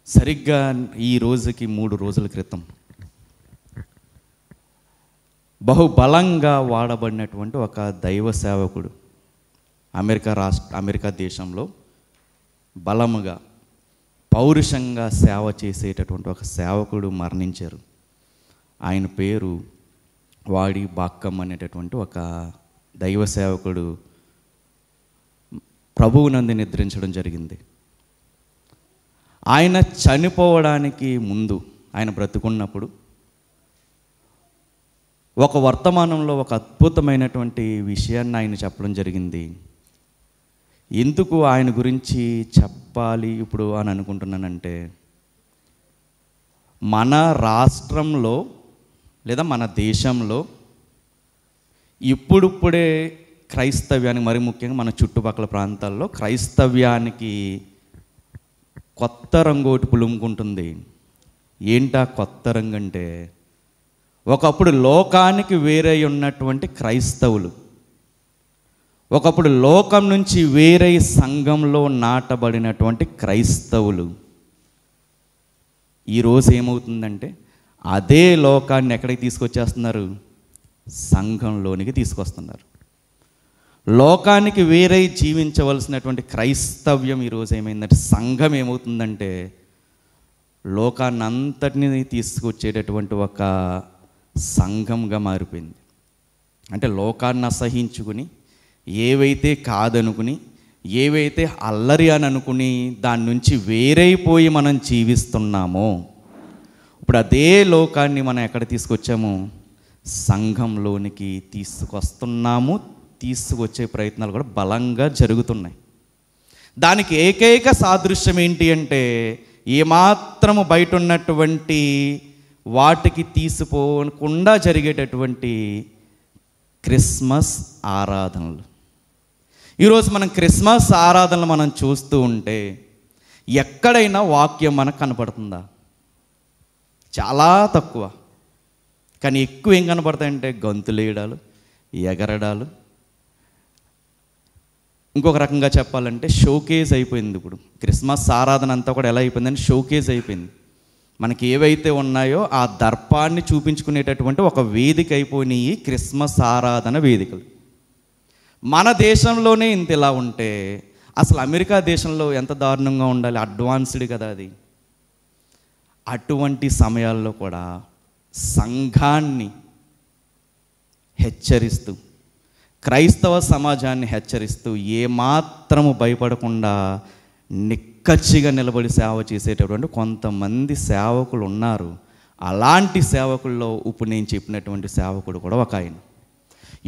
సరిగ్గా ఈ రోజుకి 3 రోజుల క్రితం బహుబలంగా వాడబడినటువంటి ఒక దైవ సేవకుడు అమెరికా దేశంలో బలముగా పౌరుషంగా సేవ చేసేటటువంటి ఒక సేవకుడు మరణించారు. ఆయన పేరు వాడి బాక్కం అనేటటువంటి ఒక దైవ సేవకుడు ప్రభువునందు నిద్రించడం జరిగింది. ఆయన చనిపోవడానికి ముందు, ఆయన బ్రతుకున్నప్పుడు ఒక వర్తమానంలో ఒక అద్భుతమైనటువంటి విషయాన్ని ఆయన చెప్పడం జరిగింది. ఎందుకు ఆయన గురించి చెప్పాలి ఇప్పుడు అని అనుకుంటున్నానంటే, మన రాష్ట్రంలో లేదా మన దేశంలో ఇప్పుడిప్పుడే క్రైస్తవ్యానికి, మరి ముఖ్యంగా మన చుట్టుపక్కల ప్రాంతాల్లో క్రైస్తవ్యానికి కొత్త రంగోటి పులుముకుంటుంది. ఏంటా కొత్త రంగు అంటే, ఒకప్పుడు లోకానికి వేరే ఉన్నటువంటి క్రైస్తవులు, ఒకప్పుడు లోకం నుంచి వేరే సంఘంలో నాటబడినటువంటి క్రైస్తవులు ఈరోజు ఏమవుతుందంటే, అదే లోకాన్ని ఎక్కడికి తీసుకొచ్చేస్తున్నారు? సంఘంలోనికి తీసుకొస్తున్నారు. లోకానికి వేరే జీవించవలసినటువంటి క్రైస్తవ్యం ఈరోజు ఏమైందంటే, సంఘం ఏమవుతుందంటే లోకాన్ని అంతటినీ తీసుకొచ్చేటటువంటి ఒక సంఘంగా మారిపోయింది. అంటే లోకాన్ని అసహించుకుని, ఏవైతే కాదనుకుని, ఏవైతే అల్లరి అని అనుకుని దాని నుంచి వేరైపోయి మనం జీవిస్తున్నామో, ఇప్పుడు అదే లోకాన్ని మనం ఎక్కడ తీసుకొచ్చాము? సంఘంలోనికి తీసుకొస్తున్నాము. తీసుకొచ్చే ప్రయత్నాలు కూడా బలంగా జరుగుతున్నాయి. దానికి ఏకైక సాదృశ్యం ఏంటి అంటే, ఏమాత్రము బయట ఉన్నటువంటి వాటికి తీసిపోకుండా జరిగేటటువంటి క్రిస్మస్ ఆరాధనలు. ఈరోజు మనం క్రిస్మస్ ఆరాధనలు మనం చూస్తూ ఉంటే ఎక్కడైనా వాక్యం మనకు కనపడుతుందా? చాలా తక్కువ. కానీ ఎక్కువ ఏం కనపడతాయంటే గంతులేయడాలు, ఎగరడాలు. ఇంకొక రకంగా చెప్పాలంటే షోకేజ్ అయిపోయింది. ఇప్పుడు క్రిస్మస్ ఆరాధన అంతా కూడా ఎలా అయిపోయిందని షోకేజ్ అయిపోయింది. మనకి ఏవైతే ఉన్నాయో ఆ దర్పాన్ని చూపించుకునేటటువంటి ఒక వేదిక అయిపోయినాయి క్రిస్మస్ ఆరాధన వేదికలు. మన దేశంలోనే ఇంత ఇలా ఉంటే అసలు అమెరికా దేశంలో ఎంత దారుణంగా ఉండాలి? అడ్వాన్స్డ్ కదా అది. అటువంటి సమయాల్లో కూడా సంఘాన్ని హెచ్చరిస్తూ, క్రైస్తవ సమాజాన్ని హెచ్చరిస్తూ, ఏమాత్రము భయపడకుండా నిక్కచ్చిగా నిలబడి సేవ చేసేటటువంటి కొంతమంది సేవకులు ఉన్నారు. అలాంటి సేవకుల్లో ఇప్పుడు నేను చెప్పినటువంటి సేవకుడు కూడా ఒక ఆయన.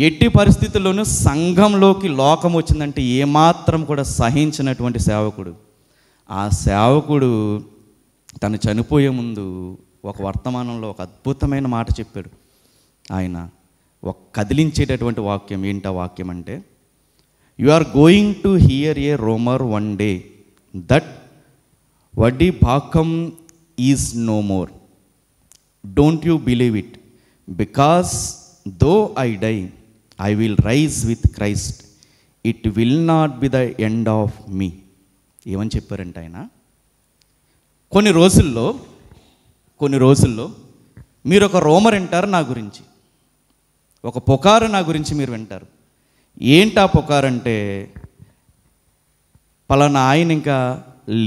ఎట్టి పరిస్థితుల్లోనూ సంఘంలోకి లోకం వచ్చిందంటే ఏమాత్రం కూడా సహించినటువంటి సేవకుడు. ఆ సేవకుడు తను చనిపోయే ముందు ఒక వర్తమానంలో ఒక అద్భుతమైన మాట చెప్పాడు. ఆయన ఒక కదిలించేటటువంటి వాక్యం. ఏంటా వాక్యం అంటే, you are going to hear a rumour one day that వడ్డీ భాకం is no more. Don't you believe it, because though I die I will rise with Christ, it will not be the end of me. ఏమని చెప్పారంటే ఆయన, కొన్ని రోజుల్లో మీరు ఒక rumour వింటారు నా గురించి, ఒక పుకారు నా గురించి మీరు వింటారు. ఏంటా పుకారు అంటే, పలానా ఆయన ఇంకా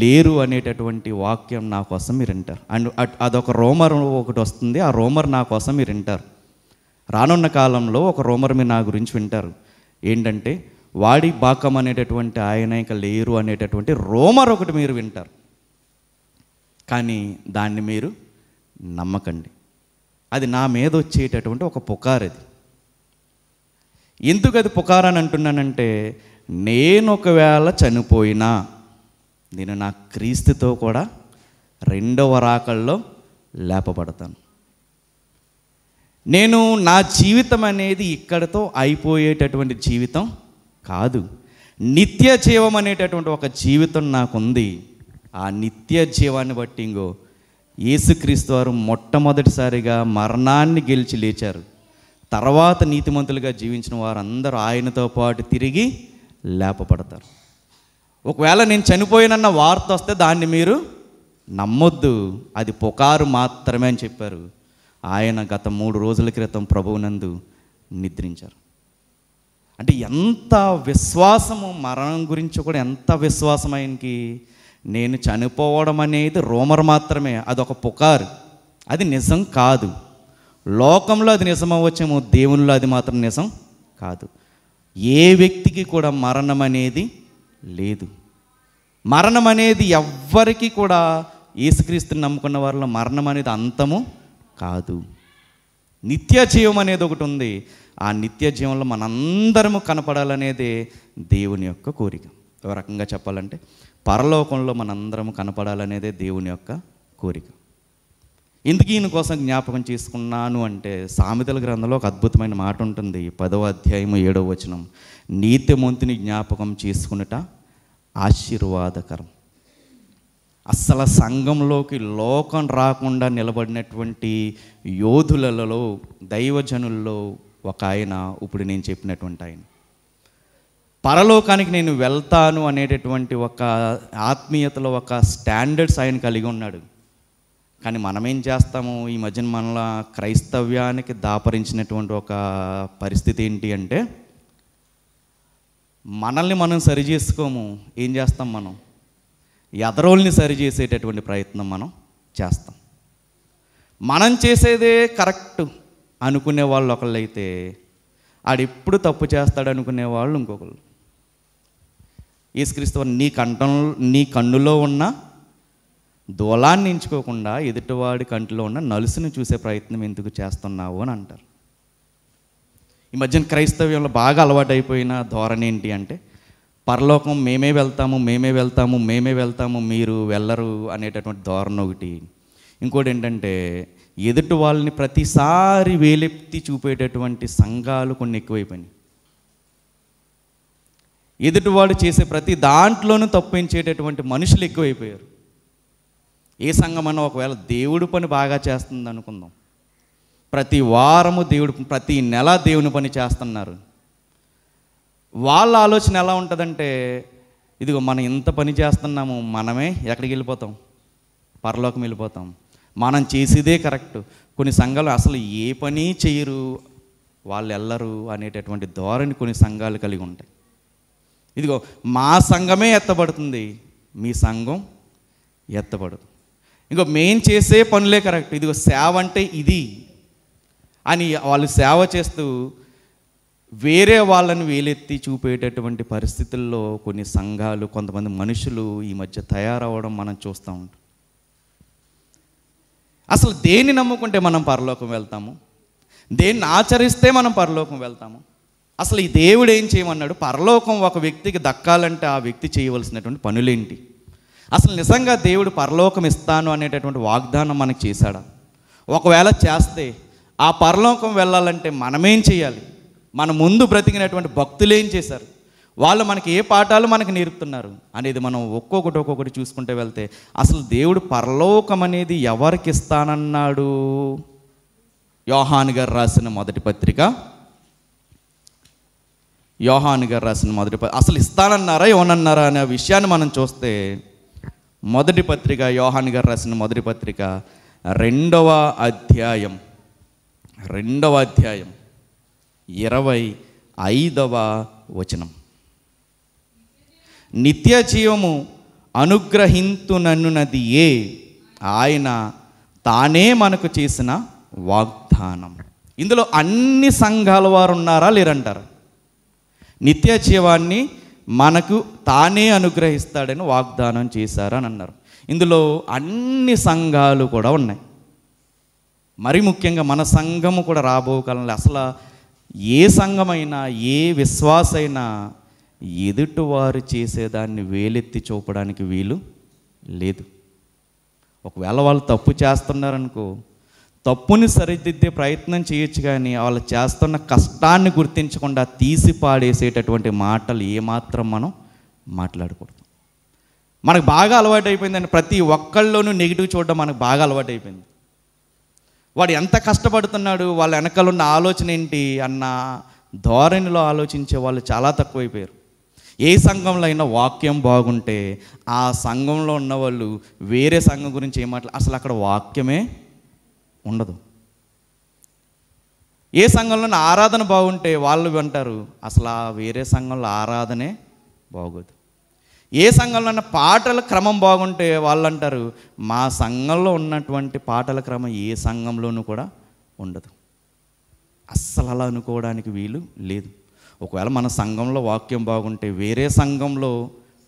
లేరు అనేటటువంటి వాక్యం నా కోసం మీరు వింటారు. అండ్ అదొక రోమర్ ఒకటి వస్తుంది, ఆ రోమర్ నా కోసం మీరు వింటారు. రానున్న కాలంలో ఒక రోమర్ మీరు నా గురించి వింటారు. ఏంటంటే, వాడి బాకం అనేటటువంటి ఆయన ఇంకా లేరు అనేటటువంటి రోమర్ ఒకటి మీరు వింటారు. కానీ దాన్ని మీరు నమ్మకండి. అది నా మీద వచ్చేటటువంటి ఒక పుకారు. అది ఎందుకు అది పుకారని అంటున్నానంటే, నేను ఒకవేళ చనిపోయినా నేను నా క్రీస్తుతో కూడా రెండవ రాకల్లో లేపబడతాను. నేను నా జీవితం అనేది ఇక్కడితో అయిపోయేటటువంటి జీవితం కాదు. నిత్య జీవం అనేటటువంటి ఒక జీవితం నాకుంది. ఆ నిత్య జీవాన్ని బట్టి ఇంకో యేసుక్రీస్తు వారు మొట్టమొదటిసారిగా మరణాన్ని గెలిచి లేచారు. తర్వాత నీతిమంతులుగా జీవించిన వారందరూ ఆయనతో పాటు తిరిగి లేపబడతారు. ఒకవేళ నేను చనిపోయినన్న వార్త వస్తే దాన్ని మీరు నమ్మొద్దు, అది పుకారు మాత్రమే అని చెప్పారు. ఆయన గత 3 రోజుల క్రితం ప్రభువునందు నిద్రించారు. అంటే ఎంత విశ్వాసము, మరణం గురించి కూడా ఎంత విశ్వాసం ఆయనకి. నేను చనిపోవడం అనేది రూమర్ మాత్రమే, అదొక పుకారు, అది నిజం కాదు. లోకంలో అది నిజం అవ్వచ్చేమో, దేవునిలో అది మాత్రం నిజం కాదు. ఏ వ్యక్తికి కూడా మరణం అనేది లేదు. మరణం అనేది ఎవ్వరికి కూడా, యేసుక్రీస్తుని నమ్ముకున్న వారిలో మరణం అనేది అంతము కాదు. నిత్య జీవం అనేది ఒకటి ఉంది. ఆ నిత్య జీవంలో మనందరము కనపడాలనేదే దేవుని యొక్క కోరిక. ఒక రకంగా చెప్పాలంటే పరలోకంలో మనందరము కనపడాలనేదే దేవుని యొక్క కోరిక. ఎందుకు ఈయన కోసం జ్ఞాపకం చేసుకున్నాను అంటే, సామెతల గ్రంథంలో ఒక అద్భుతమైన మాట ఉంటుంది, 10వ అధ్యాయము 7వ వచనం. నీతిమంతుని జ్ఞాపకం చేసుకునుట ఆశీర్వాదకరం. అస్సలు సంఘంలోకి లోకం రాకుండా నిలబడినటువంటి యోధులలో, దైవజనుల్లో ఒక ఆయన ఇప్పుడు నేను చెప్పినటువంటి ఆయన. పరలోకానికి నేను వెళ్తాను అనేటటువంటి ఒక ఆత్మీయతలో ఒక స్టాండర్డ్స్ ఆయన కలిగి ఉన్నాడు. కానీ మనమేం చేస్తాము, ఈ మధ్యన మనలో క్రైస్తవ్యానికి దాపరించినటువంటి ఒక పరిస్థితి ఏంటి అంటే, మనల్ని మనం సరి చేసుకోము. ఏం చేస్తాం, మనం ఎదరోల్ని సరి చేసేటటువంటి ప్రయత్నం మనం చేస్తాం. మనం చేసేదే కరెక్ట్ అనుకునే వాళ్ళు ఒకళ్ళైతే, ఆడెప్పుడు తప్పు చేస్తాడు అనుకునే వాళ్ళు ఇంకొకళ్ళు. యేసుక్రీస్తు నీ కన్నులో ఉన్న దూలాన్ని ఎంచుకోకుండా ఎదుటివాడి కంటిలో ఉన్న నలుసుని చూసే ప్రయత్నం ఎందుకు చేస్తున్నావు అని అంటారు. ఈ మధ్యన క్రైస్తవ్యంలో బాగా అలవాటైపోయిన ధోరణి ఏంటి అంటే, పరలోకం మేమే వెళ్తాము మీరు వెళ్ళరు అనేటటువంటి ధోరణి ఒకటి. ఇంకోటి ఏంటంటే, ఎదుటి వాళ్ళని ప్రతిసారి వేలెత్తి చూపేటటువంటి సంఘాలు కొన్ని ఎక్కువైపోయినాయి. ఎదుటివాడు చేసే ప్రతి దాంట్లోనూ తప్పించేటటువంటి మనుషులు ఎక్కువైపోయారు. ఏ సంఘం అన్నా ఒకవేళ దేవుడి పని బాగా చేస్తుంది అనుకుందాం, ప్రతి వారము ప్రతి నెల దేవుని పని చేస్తున్నారు. వాళ్ళ ఆలోచన ఎలా ఉంటుందంటే, ఇదిగో మనం ఇంత పని చేస్తున్నాము, మనమే ఎక్కడికి వెళ్ళిపోతాం, పరలోకం వెళ్ళిపోతాం, మనం చేసేదే కరెక్ట్. కొన్ని సంఘాలు అసలు ఏ పని చేయరు, వాళ్ళు వెళ్ళరు అనేటటువంటి ధోరణి కొన్ని సంఘాలు కలిగి ఉంటాయి. ఇదిగో మా సంఘమే ఎత్తబడుతుంది, మీ సంఘం ఎత్తబడదు. ఇంకో మేం చేసే పనులే కరెక్ట్, ఇదిగో సేవ అంటే ఇది అని వాళ్ళు సేవ చేస్తూ వేరే వాళ్ళని వేలెత్తి చూపేటటువంటి పరిస్థితుల్లో కొన్ని సంఘాలు, కొంతమంది మనుషులు ఈ మధ్య తయారవడం మనం చూస్తూ ఉంటాం. అసలు దేన్ని నమ్ముకుంటే మనం పరలోకం వెళ్తాము, దేన్ని ఆచరిస్తే మనం పరలోకం వెళ్తాము? అసలు ఈ దేవుడు ఏం చేయమన్నాడు? పరలోకం ఒక వ్యక్తికి దక్కాలంటే ఆ వ్యక్తి చేయవలసినటువంటి పనులేంటి? అసలు నిజంగా దేవుడు పరలోకం ఇస్తాను అనేటటువంటి వాగ్దానం మనకు చేశాడా? ఒకవేళ చేస్తే ఆ పరలోకం వెళ్ళాలంటే మనమేం చేయాలి? మన ముందు బ్రతికినటువంటి భక్తులు ఏం చేశారు, వాళ్ళు మనకి ఏ పాఠాలు మనకు నేర్పుతున్నారు అనేది మనం ఒక్కొక్కటి చూసుకుంటూ వెళ్తే, అసలు దేవుడు పరలోకం అనేది ఎవరికి ఇస్తానన్నాడు? యోహాను గారు రాసిన మొదటి పత్రిక, అసలు ఇస్తానన్నారా ఏమన్నారా అనే విషయాన్ని మనం చూస్తే, మొదటి పత్రిక, యోహాను గారు రాసిన మొదటి పత్రిక 2వ అధ్యాయం 25వ వచనం. నిత్య జీవము అనుగ్రహింతునన్నునది ఏ ఆయన తానే మనకు చేసిన వాగ్దానం. ఇందులో అన్ని సంఘాల వారు ఉన్నారా లేరంటారా? నిత్య జీవాన్ని మనకు తానే అనుగ్రహిస్తాడని వాగ్దానం చేశారని అన్నారు. ఇందులో అన్ని సంఘాలు కూడా ఉన్నాయి. మరి ముఖ్యంగా మన సంఘము కూడా రాబో కాలంలో అసలు ఏ సంఘమైనా, ఏ విశ్వాసైనా ఎదుటివారు చేసేదాన్ని వేలెత్తి చూపడానికి వీలు లేదు. ఒకవేళ వాళ్ళు తప్పు చేస్తున్నారనుకో, తప్పుని సరిదిద్దే ప్రయత్నం చేయొచ్చు, కానీ వాళ్ళు చేస్తున్న కష్టాన్ని గుర్తించకుండా తీసి పాడేసేటటువంటి మాటలు ఏమాత్రం మనం మాట్లాడకూడదు. మనకు బాగా అలవాటు అయిపోయిందండి, ప్రతి ఒక్కళ్ళలోనూ నెగిటివ్ చూడడం మనకు బాగా అలవాటు అయిపోయింది. వాడు ఎంత కష్టపడుతున్నాడు, వాళ్ళ వెనకాల ఉన్న ఆలోచన ఏంటి అన్న ధోరణిలో ఆలోచించే వాళ్ళు చాలా తక్కువైపోయారు. ఏ సంఘంలో అయినా వాక్యం బాగుంటే ఆ సంఘంలో ఉన్నవాళ్ళు వేరే సంఘం గురించి అసలు అక్కడ వాక్యమే ఉండదు. ఏ సంఘంలో ఆరాధన బాగుంటే వాళ్ళు అంటారు అసలు ఆ వేరే సంఘంలో ఆరాధనే బాగోదు. ఏ సంఘంలో పాటల క్రమం బాగుంటే వాళ్ళు అంటారు మా సంఘంలో ఉన్నటువంటి పాటల క్రమం ఏ సంఘంలోనూ కూడా ఉండదు. అస్సలు అలా అనుకోవడానికి వీలు లేదు. ఒకవేళ మన సంఘంలో వాక్యం బాగుంటే వేరే సంఘంలో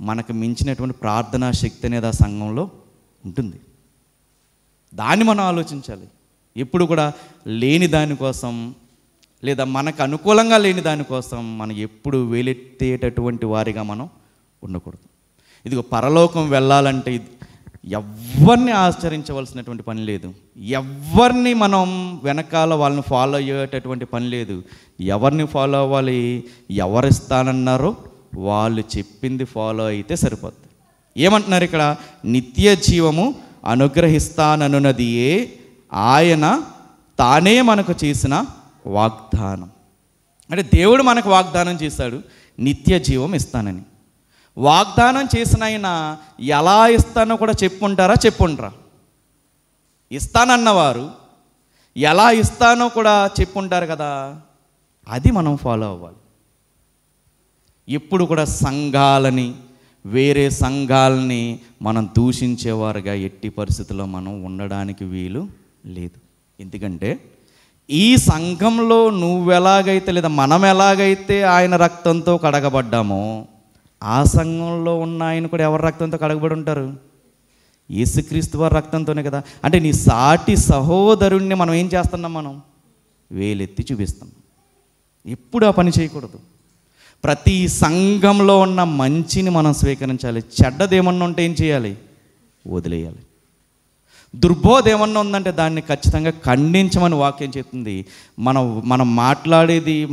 మనకు మించినటువంటి ప్రార్థనా శక్తి అనేది ఆ సంఘంలో ఉంటుంది. దాన్ని మనం ఆలోచించాలి. ఎప్పుడు కూడా లేని దానికోసం లేదా మనకు అనుకూలంగా లేని దానికోసం మనం ఎప్పుడు వేలెత్తేటటువంటి వారిగా మనం ఉండకూడదు. ఇదిగో పరలోకం వెళ్ళాలంటే ఎవరిని ఆచరించవలసినటువంటి పని లేదు. ఎవరిని మనం వెనకాల వాళ్ళని ఫాలో అయ్యేటటువంటి పని లేదు. ఎవరిని ఫాలో అవ్వాలి? ఎవరిస్తానన్నారో వాళ్ళు చెప్పింది ఫాలో అయితే సరిపోద్ది. ఏమంటున్నారు ఇక్కడ? నిత్య జీవము అనుగ్రహిస్తానన్నదియే ఆయన తానే మనకు చేసిన వాగ్దానం. అంటే దేవుడు మనకు వాగ్దానం చేశాడు నిత్య జీవం ఇస్తానని. వాగ్దానం చేసిన ఆయన ఎలా ఇస్తానో కూడా చెప్పుంటారా? ఇస్తానన్నవారు ఎలా ఇస్తానో కూడా చెప్పుంటారు కదా. అది మనం ఫాలో అవ్వాలి. ఎప్పుడు కూడా సంఘాలని వేరే సంఘాలని మనం దూషించేవారుగా ఎట్టి పరిస్థితుల్లో మనం ఉండడానికి వీలు లేదు. ఎందుకంటే ఈ సంఘంలో నువ్వెలాగైతే లేదా మనం ఎలాగైతే ఆయన రక్తంతో కడగబడ్డామో ఆ సంఘంలో ఉన్న ఆయన కూడా ఎవరి రక్తంతో కడగబడి ఉంటారు? యేసుక్రీస్తు వారి రక్తంతోనే కదా. అంటే నీ సాటి సహోదరుణ్ణి మనం ఏం చేస్తున్నాం? మనం వేలెత్తి చూపిస్తాం. ఎప్పుడు ఆ పని చేయకూడదు. ప్రతి సంఘంలో ఉన్న మంచిని మనం స్వీకరించాలి. చెడ్డదేమన్నా ఉంటే ఏం చేయాలి? వదిలేయాలి. దుర్బోధ ఏమన్నా ఉందంటే దాన్ని ఖచ్చితంగా ఖండించమని వాక్యం చెప్తుంది. మనం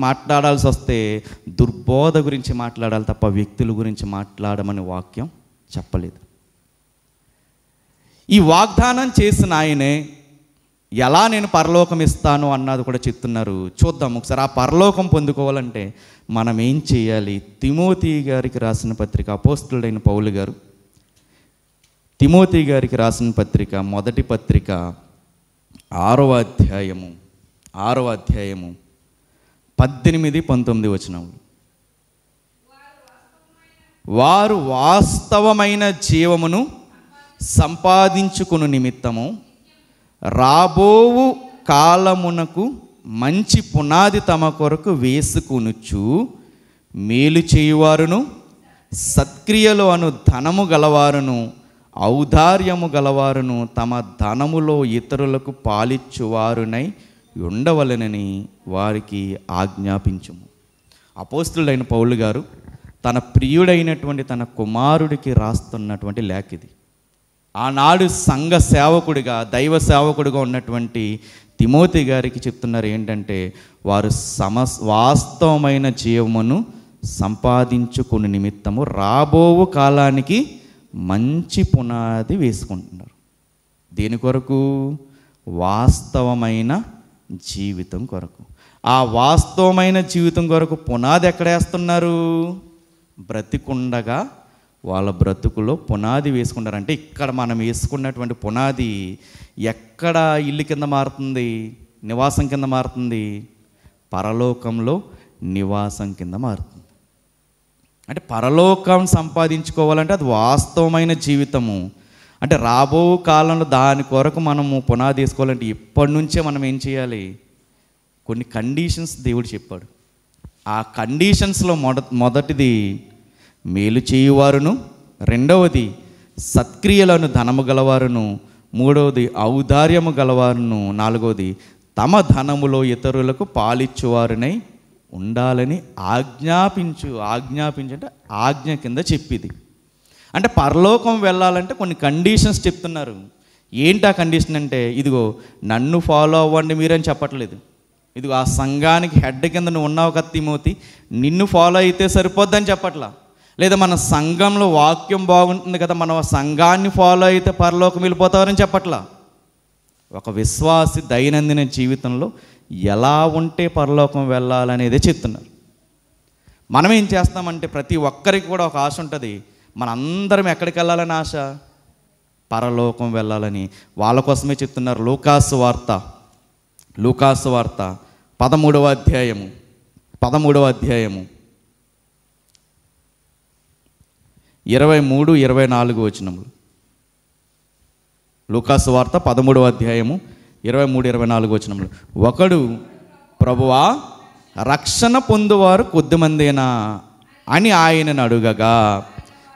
మాట్లాడాల్సి వస్తే దుర్బోధ గురించి మాట్లాడాలి తప్ప వ్యక్తుల గురించి మాట్లాడమని వాక్యం చెప్పలేదు. ఈ వాగ్దానం చేసిన ఆయనే ఎలా నేను పరలోకం ఇస్తాను అన్నది కూడా చెప్తున్నారు. చూద్దాం ఒకసారి. ఆ పరలోకం పొందుకోవాలంటే మనం ఏం చేయాలి? తిమోతి గారికి రాసిన పత్రిక, అపోస్తలుడైన పౌలు గారు తిమోతి గారికి రాసిన పత్రిక, మొదటి పత్రిక 6వ అధ్యాయము 18-19 వచనములు. వారు వాస్తవమైన జీవమును సంపాదించుకుని నిమిత్తము రాబోవు కాలమునకు మంచి పునాది తమ కొరకు వేసుకొనుచు మేలు చేయువారును సత్క్రియలు అను ధనము గలవారును ఔదార్యము గలవారును తమ ధనములో ఇతరులకు పాలిచ్చువారునై ఉండవలెనని వారికి ఆజ్ఞాపించుము. అపోస్తలుడైన పౌలు గారు తన ప్రియుడైనటువంటి తన కుమారుడికి రాస్తున్నటువంటి లేఖ ఇది. ఆనాడు సంఘ సేవకుడిగా, దైవ సేవకుడిగా ఉన్నటువంటి తిమోతి గారికి చెప్తున్నారు ఏంటంటే వారు వాస్తవమైన జీవమును సంపాదించుకుని నిమిత్తము రాబోవు కాలానికి మంచి పునాది వేసుకుంటున్నారు. దేని కొరకు? వాస్తవమైన జీవితం కొరకు. ఆ వాస్తవమైన జీవితం కొరకు పునాది ఎక్కడ వేస్తున్నారు? బ్రతికుండగా వాళ్ళ బ్రతుకులో పునాది వేసుకుంటారంటే ఇక్కడ మనం వేసుకున్నటువంటి పునాది ఎక్కడ ఇల్లు కింద మారుతుంది? నివాసం కింద మారుతుంది? పరలోకంలో నివాసం కింద మారుతుంది. అంటే పరలోకం సంపాదించుకోవాలంటే అది వాస్తవమైన జీవితము. అంటే రాబో కాలంలో దాని కొరకు మనము పునాది వేసుకోవాలంటే ఇప్పటి నుంచే మనం ఏం చేయాలి? కొన్ని కండిషన్స్ దేవుడు చెప్పాడు. ఆ కండిషన్స్లో మొదటిది మేలు చేయువారును, రెండవది సత్క్రియలను ధనము గలవారును, మూడవది ఔదార్యము గలవారును, నాలుగవది తమ ధనములో ఇతరులకు పాలిచ్చువారునై ఉండాలని ఆజ్ఞాపించు అంటే ఆజ్ఞ కింద చెప్పిది. అంటే పరలోకం వెళ్ళాలంటే కొన్ని కండిషన్స్ చెప్తున్నారు. ఏంటి ఆ కండిషన్ అంటే, ఇదిగో నన్ను ఫాలో అవ్వండి మీరని చెప్పట్లేదు. ఇదిగో ఆ సంఘానికి హెడ్ కింద నువ్వు ఉన్నావు కదా తిమోతి, నిన్ను ఫాలో అయితే సరిపోద్దని చెప్పట్లా. లేదా మన సంఘంలో వాక్యం బాగుంటుంది కదా, మన సంఘాన్ని ఫాలో అయితే పరలోకం వెళ్ళిపోతారని చెప్పట్లా. ఒక విశ్వాసి దైనందిన జీవితంలో ఎలా ఉంటే పరలోకం వెళ్ళాలనేదే చెప్తున్నారు. మనం ఏం చేస్తామంటే ప్రతి ఒక్కరికి కూడా ఒక ఆశ ఉంటుంది. మనందరం ఎక్కడికి వెళ్ళాలని ఆశ? పరలోకం వెళ్ళాలని. వాళ్ళ కోసమే చెప్తున్నారు. లూకాసు వార్త 13వ అధ్యాయము 23-24 వచనములు. లూకాసు వార్త 13వ అధ్యాయము 23-24 వచనములు. ఒకడు, ప్రభువా, రక్షణ పొందువారు కొద్దిమందేనా అని ఆయనను అడుగగా,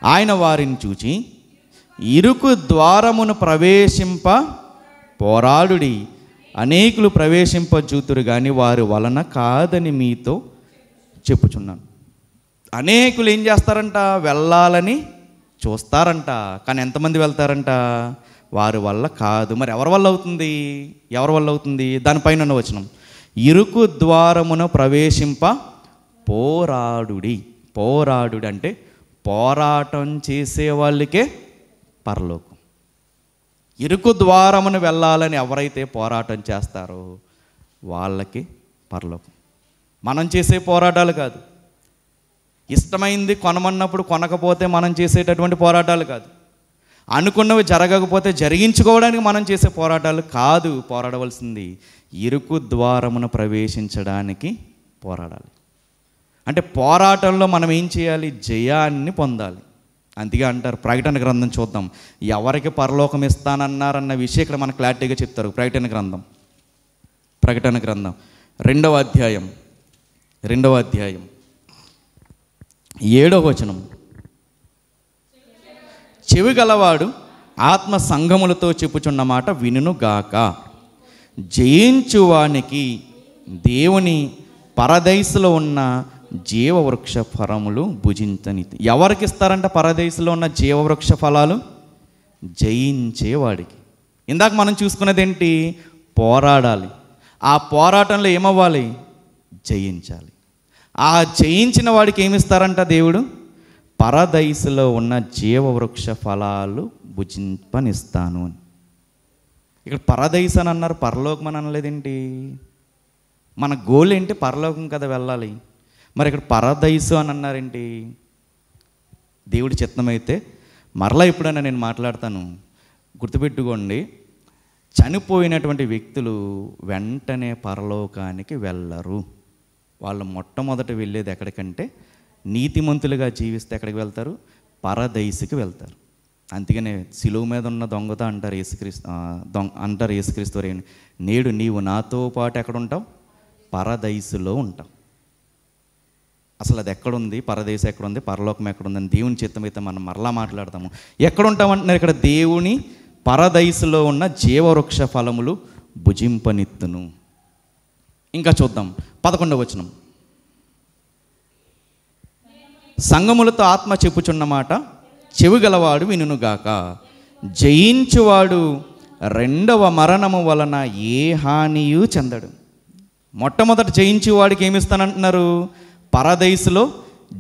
ఆయన వారిని చూచి, ఇరుకు ద్వారమును ప్రవేశింప పోరాడుడి, అనేకులు ప్రవేశింపజూతురు కానీ వారి వలన కాదని మీతో చెప్పుచున్నాను. అనేకులు ఏం చేస్తారంట? వెళ్ళాలని చూస్తారంట, కానీ ఎంతమంది వెళ్తారంట? వారి వల్ల కాదు. మరి ఎవరి వల్ల అవుతుంది? దానిపైన ఉన్న వచనం, ఇరుకు ద్వారమును ప్రవేశింప పోరాడుడి. పోరాడుడి అంటే పోరాటం చేసే వాళ్ళకే పరలోకం. ఇరుకు ద్వారమును వెళ్ళాలని ఎవరైతే పోరాటం చేస్తారో వాళ్ళకి పరలోకం. మనం చేసే పోరాటాలు కాదు. ఇష్టమైంది కొనమన్నప్పుడు కొనకపోతే మనం చేసేటటువంటి పోరాటాలు కాదు. అనుకున్నవి జరగకపోతే జరిగించుకోవడానికి మనం చేసే పోరాటాలు కాదు. పోరాడవలసింది ఇరుకు ద్వారమును ప్రవేశించడానికి పోరాడాలి. అంటే పోరాటంలో మనం ఏం చేయాలి? జయాన్ని పొందాలి. అందుకే అంటారు, ప్రకటన గ్రంథం చూద్దాం, ఎవరికి పరలోకం ఇస్తానన్నారన్న విషయం ఇక్కడ మనకు క్లారిటీగా చెప్తారు. ప్రకటన గ్రంథం 2వ అధ్యాయం 7వ వచనం, చెవి గలవాడు ఆత్మ సంఘములతో చెప్పుచున్న మాట వినును గాక, జయించువానికి దేవుని పరదైసులో ఉన్న జీవవృక్ష ఫలములు భుజించని. ఎవరికి ఇస్తారంట పరదేశంలో ఉన్న జీవవృక్ష ఫలాలు? జయించేవాడికి. ఇందాక మనం చూసుకున్నది ఏంటి? పోరాడాలి. ఆ పోరాటంలో ఏమవ్వాలి? జయించాలి. ఆ జయించిన వాడికి ఏమిస్తారంట దేవుడు? పరదైసులో ఉన్న జీవవృక్ష ఫలాలు భుజింపనిస్తాను అని. ఇక్కడ పరదైసు అని అన్నారు, పరలోకం అని అనలేదేంటి? మన గోల్ ఏంటి? పరలోకం కదా వెళ్ళాలి. మరి ఇక్కడ పరదైసు అని అన్నారేంటి? దేవుడి చిత్తమైతే మరలా ఎప్పుడైనా నేను మాట్లాడతాను. గుర్తుపెట్టుకోండి, చనిపోయినటువంటి వ్యక్తులు వెంటనే పరలోకానికి వెళ్ళరు. వాళ్ళు మొట్టమొదట వెళ్ళేది ఎక్కడికంటే, నీతిమంతులుగా జీవిస్తే ఎక్కడికి వెళ్తారు? పరదైసుకి వెళ్తారు. అందుకనే సిలువ మీద ఉన్న దొంగతో అంటారు యేసుక్రీస్తు వారు, నేడు నీవు నాతో పాటు ఎక్కడ ఉంటావు? పరదైసులో ఉంటావు. అసలు అది ఎక్కడుంది? పరదేశం ఎక్కడుంది? పరలోకం ఎక్కడుందని దేవుని చిత్తం అయితే మనం మరలా మాట్లాడతాము. ఎక్కడుంటామంటున్నారు ఇక్కడ? దేవుని పరదైసులో ఉన్న జీవవృక్ష ఫలములు భుజింపనిత్తును. ఇంకా చూద్దాం 11వ వచనం, సంఘములతో ఆత్మ చెప్పుచున్న మాట చెవి గలవాడు వినుగాక, జయించువాడు రెండవ మరణము వలన ఏ హానియు చెందడు. మొట్టమొదటి జయించేవాడికి ఏమిస్తానంటున్నారు? పరదైసులో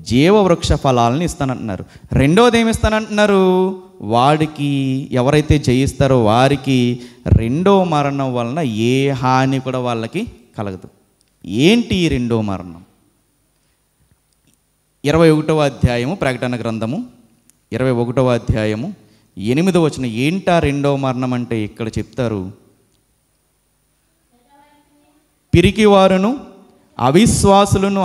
జీవవృక్ష ఫలాలను ఇస్తానంటున్నారు. రెండవది ఏమిస్తానంటున్నారు? వాడికి, ఎవరైతే జయిస్తారో వారికి రెండవ మరణం వలన ఏ హాని కూడా వాళ్ళకి కలగదు. ఏంటి ఈ రెండో మరణం? 21వ అధ్యాయము ప్రకటన గ్రంథము 21వ అధ్యాయము 8వ వచనం. ఏంటా రెండవ మరణం అంటే ఇక్కడ చెప్తారు, పిరికివారును, అవిశ్వాసులను,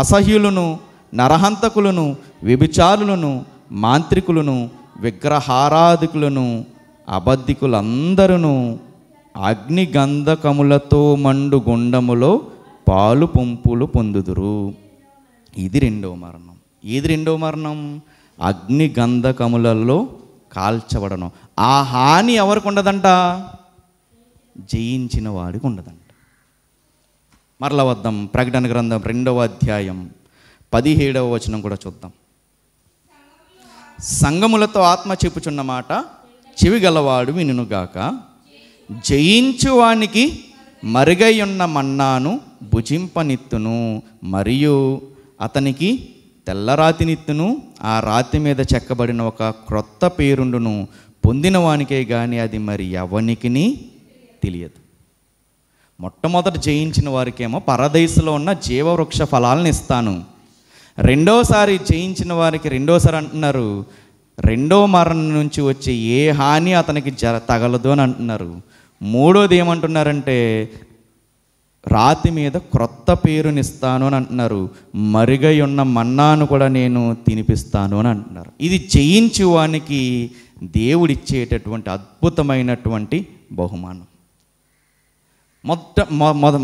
అసహ్యులను, నరహంతకులను, వ్యభిచారులను, మాంత్రికులను, విగ్రహారాధికులను, అబద్ధికులందరూ అగ్నిగంధకములతో మండు గుండములో పాలు పంపులు పొందుదురు. ఇది రెండవ మరణం. ఏది రెండవ మరణం? అగ్నిగంధకములలో కాల్చబడను. ఆ హాని ఎవరికి ఉండదంట? జయించిన వాడికి ఉండదంట. మరలా వద్దాం, ప్రకటన గ్రంథం 2వ అధ్యాయం 17వ వచనం కూడా చూద్దాం. సంఘములతో ఆత్మ చెప్పుచున్న మాట చెవి గలవాడు వినుగాక, జయించువానికి మరుగై ఉన్న మన్నాను భుజింపనిత్తును, మరియు అతనికి తెల్లరాతినిత్తును, ఆ రాతి మీద చెక్కబడిన ఒక క్రొత్త పేరుండును, పొందిన వానికే కానీ అది మరి ఎవనికిని తెలియదు. మొట్టమొదట జయించిన వారికేమో పరదేశంలో ఉన్న జీవవృక్ష ఫలాలను ఇస్తాను. రెండోసారి జయించిన వారికి రెండోసారి అంటున్నారు, రెండో మరణం నుంచి వచ్చే ఏ హాని అతనికి తగలదు అని అంటున్నారు. మూడోది ఏమంటున్నారంటే రాతి మీద క్రొత్త పేరునిస్తాను అని అంటున్నారు. మరుగై ఉన్న మన్నాను కూడా నేను తినిపిస్తాను అని అంటున్నారు. ఇది జయించు వానికి దేవుడిచ్చేటటువంటి అద్భుతమైనటువంటి బహుమానం.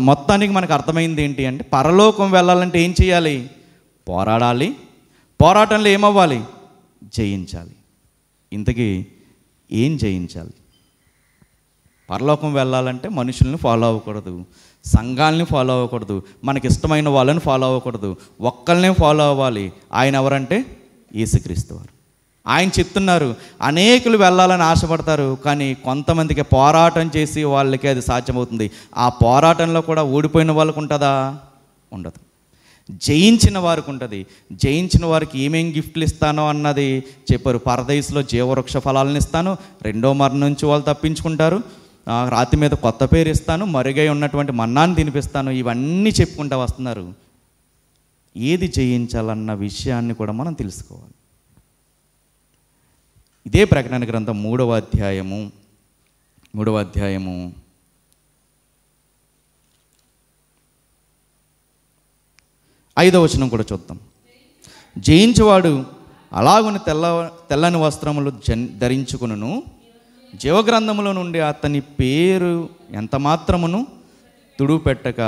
మొత్తానికి మనకు అర్థమైంది ఏంటి అంటే, పరలోకం వెళ్ళాలంటే ఏం చేయాలి? పోరాడాలి. పోరాటంలో ఏమవ్వాలి? జయించాలి. ఇంతకీ ఏం జయించాలి? పరలోకం వెళ్ళాలంటే మనుషుల్ని ఫాలో అవ్వకూడదు, సంఘాలని ఫాలో అవ్వకూడదు, మనకి ఇష్టమైన వాళ్ళని ఫాలో అవ్వకూడదు, ఒక్కళ్ళనే ఫాలో అవ్వాలి. ఆయన ఎవరంటే యేసుక్రీస్తు వారు. ఆయన చెప్తున్నారు, అనేకులు వెళ్ళాలని ఆశపడతారు, కానీ కొంతమందికి పోరాటం చేసి వాళ్ళకి అది సాధ్యమవుతుంది. ఆ పోరాటంలో కూడా ఓడిపోయిన వాళ్ళకు ఉంటుందా? ఉండదు. జయించిన వారికి ఉంటుంది. జయించిన వారికి ఏమేం గిఫ్ట్లు ఇస్తానో అన్నది చెప్పారు. పరదేశంలో జీవవృక్ష ఫలాలను ఇస్తాను, రెండో మరణం నుంచి వాళ్ళు తప్పించుకుంటారు, రాతి మీద కొత్త పేరు ఇస్తాను, మరుగై ఉన్నటువంటి మన్నాన్ని తినిపిస్తాను, ఇవన్నీ చెప్పుకుంటూ వస్తున్నారు. ఏది జయించాలన్న విషయాన్ని కూడా మనం తెలుసుకోవాలి. ఇదే ప్రకటన గ్రంథం 3వ అధ్యాయము 5వ వచనం కూడా చూద్దాం. జయించువాడు అలాగుని తెల్లని వస్త్రములు ధరించుకును, జీవగ్రంథములో నుండి అతని పేరు ఎంత మాత్రమును తుడువు పెట్టక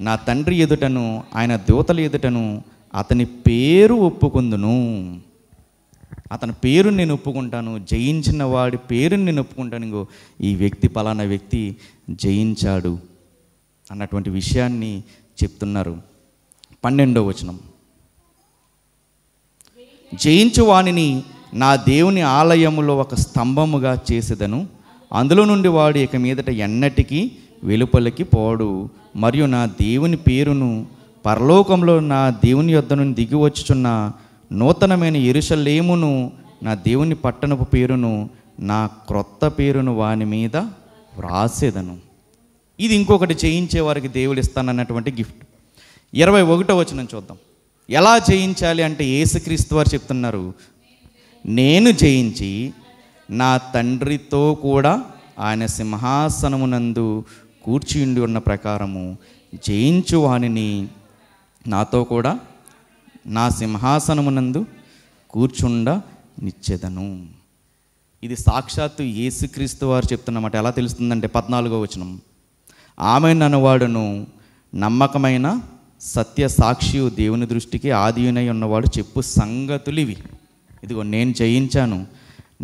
నా తండ్రి ఎదుటను ఆయన దూతల ఎదుటను అతని పేరు ఒప్పుకుందును. అతని పేరుని నేను ఒప్పుకుంటాను, జయించిన వాడి పేరుని నేను ఒప్పుకుంటాను. ఇంకో ఈ వ్యక్తి పలానా వ్యక్తి జయించాడు అన్నటువంటి విషయాన్ని చెప్తున్నారు. 12వ వచనం, జయించు వానిని నా దేవుని ఆలయములో ఒక స్తంభముగా చేసేదను, అందులో నుండి వాడు ఇక మీదట ఎన్నటికీ వెలుపలికి పోడు, మరియు నా దేవుని పేరును పరలోకంలో నా దేవుని యొద్ద నుండి దిగి వచ్చుచున్న నూతనమైన యెరూషలేమును నా దేవుని పట్టణపు పేరును నా క్రొత్త పేరును వాని మీద వ్రాసేదను. ఇది ఇంకొకటి జయించే వారికి దేవుడు ఇస్తానన్నటువంటి గిఫ్ట్. 21వ వచనం చూద్దాం. ఎలా జయించాలి అంటే యేసుక్రీస్తు వారు చెప్తున్నారు, నేను జయించి నా తండ్రితో కూడా ఆయన సింహాసనమునందు కూర్చుండి ఉన్న ప్రకారము జయించు వానిని నాతో కూడా నా సింహాసనమునందు కూర్చుండ నిచ్చెదను. ఇది సాక్షాత్తు యేసుక్రీస్తు వారు చెప్తున్నమాట. ఎలా తెలుస్తుందంటే 14వ వచనం, ఆమె నన్నవాడును నమ్మకమైన సత్య సాక్షియు దేవుని దృష్టికి ఆదియునై ఉన్నవాడు చెప్పు సంగతులు ఇవి. ఇదిగో నేను జయించాను,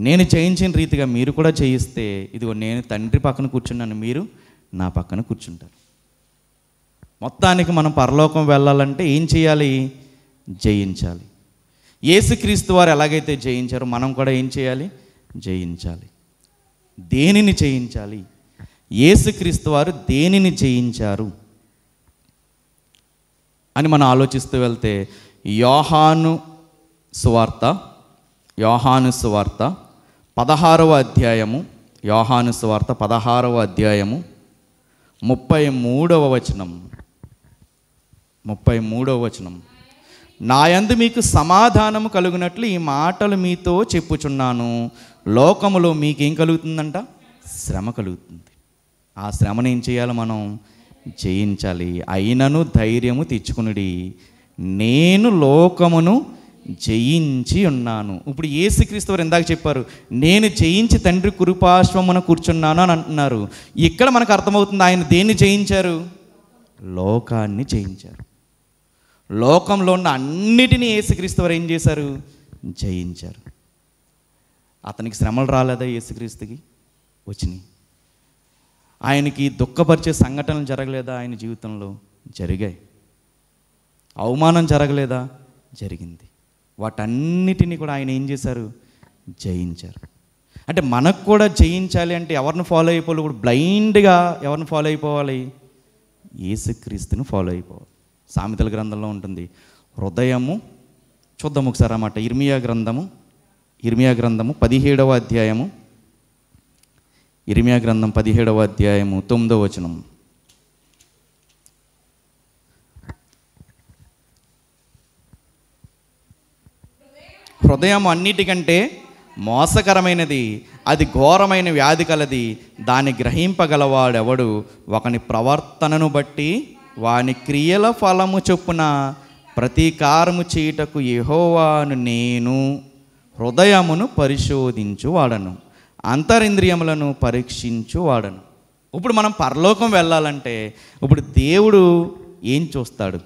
నేను జయించిన రీతిగా మీరు కూడా జయిస్తే, ఇదిగో నేను తండ్రి పక్కన కూర్చున్నాను, మీరు నా పక్కన కూర్చుంటారు. మొత్తానికి మనం పరలోకం వెళ్ళాలంటే ఏం చేయాలి? జయించాలి. యేసుక్రీస్తు వారు ఎలాగైతే జయించారో మనం కూడా ఏం చేయాలి? జయించాలి. దేనిని జయించాలి? యేసుక్రీస్తు వారు దేనిని జయించారు అని మనం ఆలోచిస్తూ వెళ్తే, యోహాను సువార్త 16వ అధ్యాయము, యోహాను సువార్త 16వ అధ్యాయము 33వ వచనం, నా యందు మీకు సమాధానము కలుగునట్లు ఈ మాటలు మీతో చెప్పుచున్నాను, లోకములో మీకేం కలుగుతుందంట? శ్రమ కలుగుతుంది. ఆ శ్రమను ఏం చేయాలి? మనం జయించాలి. అయినను ధైర్యము తెచ్చుకునుడి, నేను లోకమును జయించి ఉన్నాను. ఇప్పుడు యేసుక్రీస్తు వారు ఇందాక చెప్పారు, నేను జయించి తండ్రి కురుపార్శ్వమున కూర్చున్నాను అని అంటున్నారు. ఇక్కడ మనకు అర్థమవుతుంది ఆయన దేన్ని జయించారు? లోకాన్ని జయించారు. లోకంలో ఉన్న అన్నిటినీ యేసుక్రీస్తు వారు ఏం చేశారు? జయించారు. అతనికి శ్రమలు రాలేదా? యేసుక్రీస్తుకి వచ్చినాయి. ఆయనకి దుఃఖపరిచే సంఘటనలు జరగలేదా? ఆయన జీవితంలో జరిగాయి. అవమానం జరగలేదా? జరిగింది. వాటన్నిటినీ కూడా ఆయన ఏం చేశారు? జయించారు. అంటే మనకు కూడా జయించాలి అంటే ఎవరిని ఫాలో అయిపోవాలి? కూడా బ్లైండ్గా ఎవరిని ఫాలో అయిపోవాలి? యేసుక్రీస్తుని ఫాలో అయిపోవాలి. సామెతల గ్రంథంలో ఉంటుంది, హృదయము చూద్దాం ఒకసారి అన్నమాట. ఇర్మియా గ్రంథము 17వ అధ్యాయము, ఇర్మియా గ్రంథం 17వ అధ్యాయము 9వ వచనం, హృదయం అన్నిటికంటే మోసకరమైనది, అది ఘోరమైన వ్యాధి కలది, దాన్ని గ్రహింపగలవాడెవడు? ఒకని ప్రవర్తనను బట్టి వాని క్రియల ఫలము చొప్పున ప్రతీకారము చేయుటకు యెహోవాను నేను హృదయమును పరిశోధించువాడను, అంతరింద్రియములను పరీక్షించువాడను. ఇప్పుడు మనం పరలోకం వెళ్ళాలంటే ఇప్పుడు దేవుడు ఏం చూస్తాడు?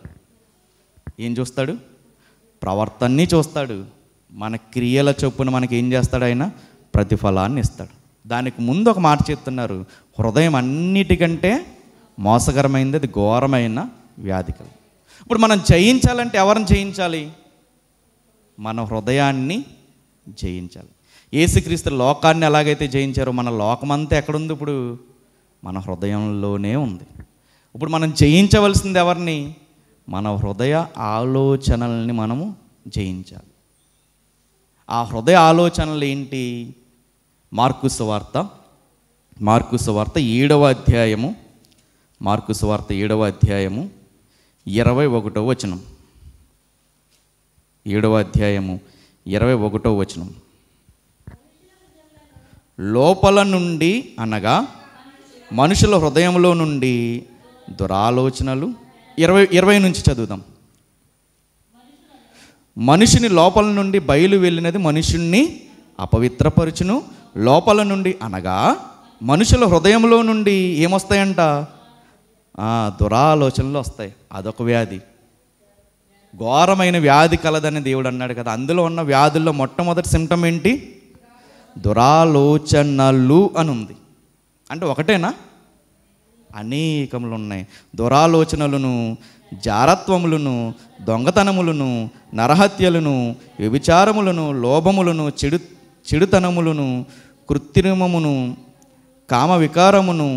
ప్రవర్తనని చూస్తాడు. మన క్రియల చొప్పున మనకి ఏం చేస్తాడు? ఆయన ప్రతిఫలాన్ని ఇస్తాడు. దానికి ముందు ఒక మాట చెప్తున్నారు, హృదయం అన్నిటికంటే మోసకరమైనది, అది ఘోరమైన వ్యాధికలు. ఇప్పుడు మనం జయించాలంటే ఎవరిని జయించాలి? మన హృదయాన్ని జయించాలి. యేసుక్రీస్తు లోకాన్ని ఎలాగైతే జయించారో మన లోకమంతా ఎక్కడుంది? ఇప్పుడు మన హృదయంలోనే ఉంది. ఇప్పుడు మనం జయించవలసింది ఎవరిని? మన హృదయ ఆలోచనల్ని మనము జయించాలి. ఆ హృదయ ఆలోచనలు ఏంటి? మార్కు సువార్త 7వ అధ్యాయము, మార్కు సువార్త 7వ అధ్యాయము 21వ వచనం. 7వ అధ్యాయము 21వ వచనం. లోపల నుండి అనగా మనుషుల హృదయంలో నుండి దురాలోచనలు. 20 నుంచి చదువుదాం. మనిషిని లోపల నుండి బయలు వెళ్ళినది మనుషుణ్ణి అపవిత్రపరచును. లోపల నుండి అనగా మనుషుల హృదయంలో నుండి ఏమొస్తాయంట? దురాలోచనలు వస్తాయి. అదొక వ్యాధి, ఘోరమైన వ్యాధి కలదని దేవుడు అన్నాడు కదా. అందులో ఉన్న వ్యాధుల్లో మొట్టమొదటి సిమ్టమ్ ఏంటి? దురాలోచనలు అని ఉంది. అంటే ఒకటేనా? అనేకములు ఉన్నాయి. దురాలోచనలను, జారత్వములను, దొంగతనములను, నరహత్యలను, వ్యభిచారములను, లోభములను, చెడుతనములను, కృత్రిమమును, కామ వికారమును,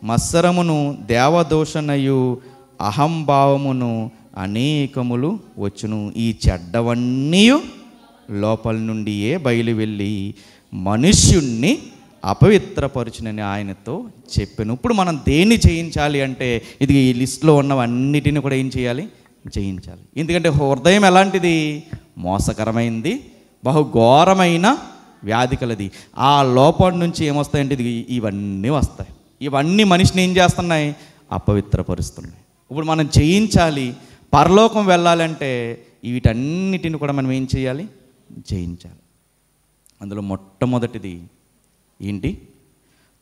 మత్సరమును, దేవదోషణయు, అహంభావమును అనేకములు వచ్చును. ఈ చెడ్డవన్నీ లోపల నుండియే బయలు వెళ్ళి మనుష్యుణ్ణి అపవిత్రపరచునని ఆయనతో చెప్పాను. ఇప్పుడు మనం దేన్ని జయించాలి అంటే ఇది ఈ లిస్టులో ఉన్నవన్నిటిని కూడా ఏం చేయాలి? జయించాలి. ఎందుకంటే హృదయం ఎలాంటిది? మోసకరమైంది, బహుఘోరమైన వ్యాధి కలది. ఆ లోపల నుంచి ఏమొస్తాయంటే ఇవన్నీ వస్తాయి. ఇవన్నీ మనిషిని ఏం చేస్తున్నాయి? అపవిత్రపరుస్తున్నాయి. ఇప్పుడు మనం జయించాలి. పరలోకం వెళ్ళాలంటే వీటన్నిటిని కూడా మనం ఏం చేయాలి? జయించాలి. అందులో మొట్టమొదటిది ఏంటి?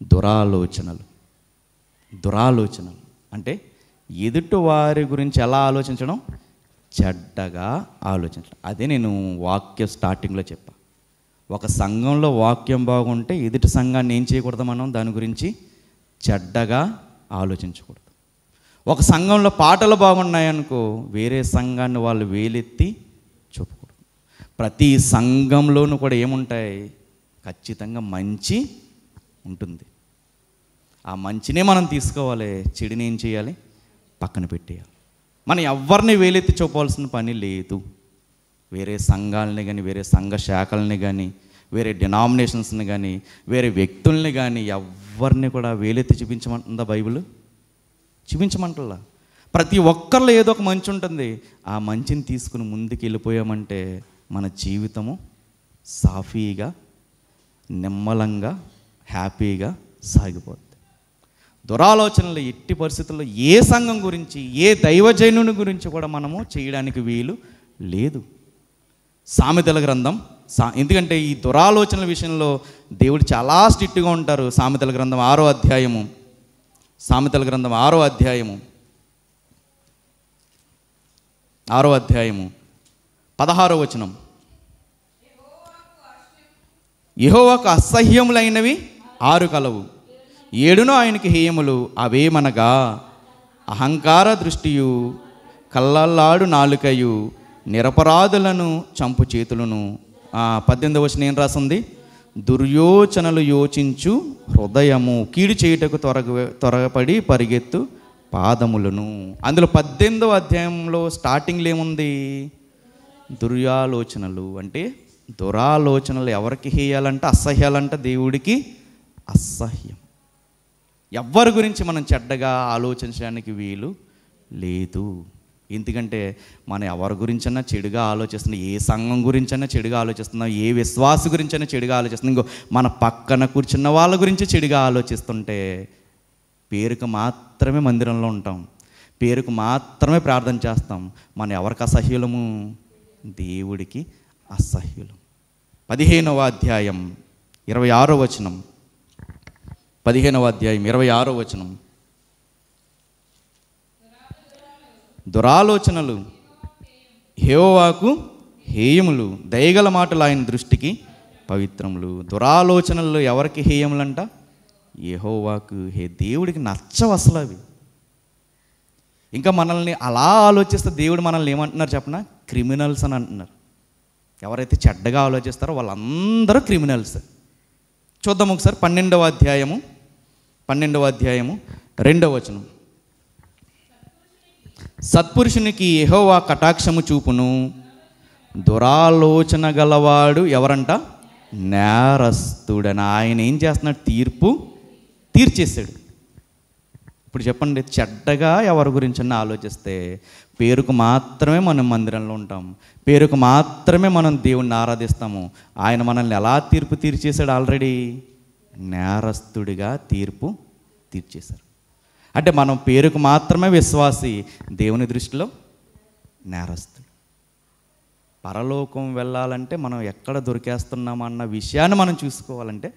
దురాలోచనలు. అంటే ఎదుటి వారి గురించి ఎలా ఆలోచించడం? చెడ్డగా ఆలోచించడం. అదే నేను వాక్య స్టార్టింగ్లో చెప్పా. ఒక సంఘంలో వాక్యం బాగుంటే ఎదుటి సంఘాన్ని ఏం చేయకూడదు? మనం దాని గురించి చెడ్డగా ఆలోచించకూడదు. ఒక సంఘంలో పాటలు బాగున్నాయనుకో, వేరే సంఘాన్ని వాళ్ళు వేలెత్తి చూపకూడదు. ప్రతి సంఘంలోనూ కూడా ఏముంటాయి? ఖచ్చితంగా మంచి ఉంటుంది. ఆ మంచినే మనం తీసుకోవాలి, చెడుని ఏం చేయాలి? పక్కన పెట్టేయాలి. మనం ఎవరిని వేలెత్తి చూపాల్సిన పని లేదు. వేరే సంఘాలని కానీ, వేరే సంఘ శాఖల్ని కానీ, వేరే డినామినేషన్స్ని కానీ, వేరే వ్యక్తుల్ని కానీ ఎవరిని కూడా వేలెత్తి చూపించమంటుందా బైబిల్? చూపించమంటలా. ప్రతి ఒక్కరిలో ఏదో ఒక మంచి ఉంటుంది. ఆ మంచిని తీసుకుని ముందుకు వెళ్ళిపోయామంటే మన జీవితము సాఫీగా, నిమ్మలంగా, హ్యాపీగా సాగిపోద్ది. దురాలోచనలు ఎట్టి పరిస్థితుల్లో ఏ సంఘం గురించి, ఏ దైవజనుని గురించి కూడా మనము చేయడానికి వీలు లేదు. సామెతల గ్రంథం ఎందుకంటే ఈ దురాలోచనల విషయంలో దేవుడు చాలా స్ట్రిక్ట్గా ఉంటారు. సామెతల గ్రంథం 6వ అధ్యాయము, సామెతల గ్రంథం 6వ అధ్యాయము 16వ వచనం. యెహోవాకు అసహ్యములైనవి 6 కలవు, 7 ఆయనకి హేయములు. అవేమనగా అహంకార దృష్టియు, కళ్ళల్లాడు నాలుకయు, నిరపరాధులను చంపు చేతులను. 18వ వచనం ఏం రాసింది? దుర్యోచనలు యోచించు హృదయము, కీడు చేయుటకు త్వరపడి పరిగెత్తు పాదములను. అందులో 18వ అధ్యాయంలో స్టార్టింగ్లో ఏముంది? దుర్యాలోచనలు. అంటే దురాలోచనలు ఎవరికి హేయాలంట? అసహ్యాలంట. దేవుడికి అసహ్యం. ఎవరి గురించి మనం చెడ్డగా ఆలోచించడానికి వీలు లేదు. ఎందుకంటే మనం ఎవరి గురించైనా చెడుగా ఆలోచిస్తున్నాం, ఏ సంఘం గురించైనా చెడుగా ఆలోచిస్తున్నాం, ఏ విశ్వాస గురించైనా చెడుగా ఆలోచిస్తున్నాం, ఇంకో మన పక్కన కూర్చున్న వాళ్ళ గురించి చెడుగా ఆలోచిస్తుంటే పేరుకు మాత్రమే మందిరంలో ఉంటాం, పేరుకు మాత్రమే ప్రార్థన చేస్తాం. మనం ఎవరికి అసహ్యులము? దేవుడికి అసహ్యులం. 15వ అధ్యాయం 26వ వచనం. 15వ అధ్యాయం 26వ వచనం. దురాలోచనలు యెహోవాకు హేయములు, దయగల మాటలు ఆయన దృష్టికి పవిత్రములు. దురాలోచనలు ఎవరికి హేయములంట? యెహోవాకు దేవుడికి నచ్చవు అసలు అవి. ఇంకా మనల్ని అలా ఆలోచిస్తే దేవుడు మనల్ని ఏమంటున్నారు చెప్పనా? క్రిమినల్స్ అని అంటున్నారు. ఎవరైతే చెడ్డగా ఆలోచిస్తారో వాళ్ళందరూ క్రిమినల్స్. చూద్దాం ఒకసారి 12వ అధ్యాయము 2వ వచనం. సత్పురుషునికి యెహోవా కటాక్షము చూపును, దురాలోచన గలవాడు ఎవరంట? నేరస్తుడని. ఆయన ఏం చేస్తున్నాడు? తీర్చేశాడు. ఇప్పుడు చెప్పండి, చెడ్డగా ఎవరి గురించన్నా ఆలోచిస్తే పేరుకు మాత్రమే మనం మందిరంలో ఉంటాం, పేరుకు మాత్రమే మనం దేవుణ్ణి ఆరాధిస్తాము. ఆయన మనల్ని ఎలా తీర్చేశాడు? ఆల్రెడీ నేరస్తుడిగా తీర్చేశారు. అంటే మనం పేరుకు మాత్రమే విశ్వాసి, దేవుని దృష్టిలో నేరస్తుడు. పరలోకం వెళ్ళాలంటే మనం ఎక్కడ దొరికేస్తున్నామన్న విషయాన్ని మనం చూసుకోవాలంటే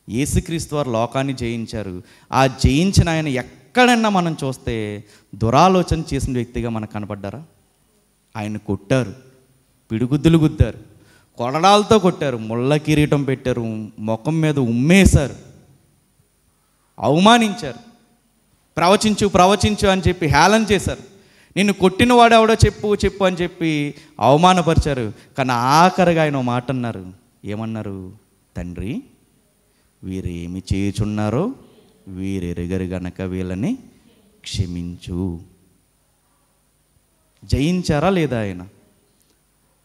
యేసుక్రీస్తు వారు లోకాన్ని జయించారు. ఆ జయించిన ఆయన ఎక్కడన్నా మనం చూస్తే దురాలోచన చేసిన వ్యక్తిగా మనకు కనపడ్డారా? ఆయన కొట్టారు, పిడిగుద్దులు గుద్దారు, కొరడాలతో కొట్టారు, ముళ్ళ కిరీటం పెట్టారు, ముఖం మీద ఉమ్మేశారు, అవమానించారు, ప్రవచించు అని చెప్పి హేళన చేశారు. నిన్ను కొట్టిన వాడు ఎవడో చెప్పు అని చెప్పి అవమానపరిచారు. కానీ ఆఖరిగా ఆయన మాట అన్నారు. ఏమన్నారు? తండ్రి, వీరేమి చేయుచున్నారో వీరెరుగరు గనక వీళ్ళని క్షమించు. జయించారా లేదా? ఆయన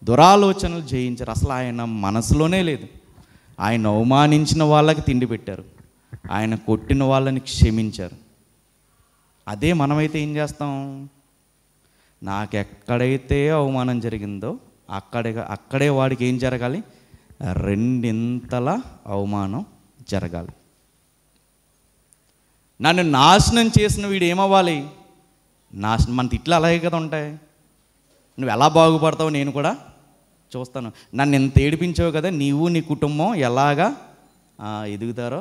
దురాలోచనలు జయించారు. అసలు ఆయన మనసులోనే లేదు. ఆయన అవమానించిన వాళ్ళకి తిండి పెట్టారు, ఆయన కొట్టిన వాళ్ళని క్షమించారు. అదే మనమైతే ఏం చేస్తాం? నాకెక్కడైతే అవమానం జరిగిందో అక్కడే వాడికి ఏం జరగాలి? రెండింతల అవమానం జరగాలి. నన్ను నాశనం చేసిన వీడు ఏమవ్వాలి? మన తిట్లు అలాగే కదా ఉంటాయి. నువ్వు ఎలా బాగుపడతావు నేను కూడా చూస్తాను. నన్ను ఎంత ఏడిపించావు కదా, నీవు నీ కుటుంబం ఎలాగా ఎదుగుతారో.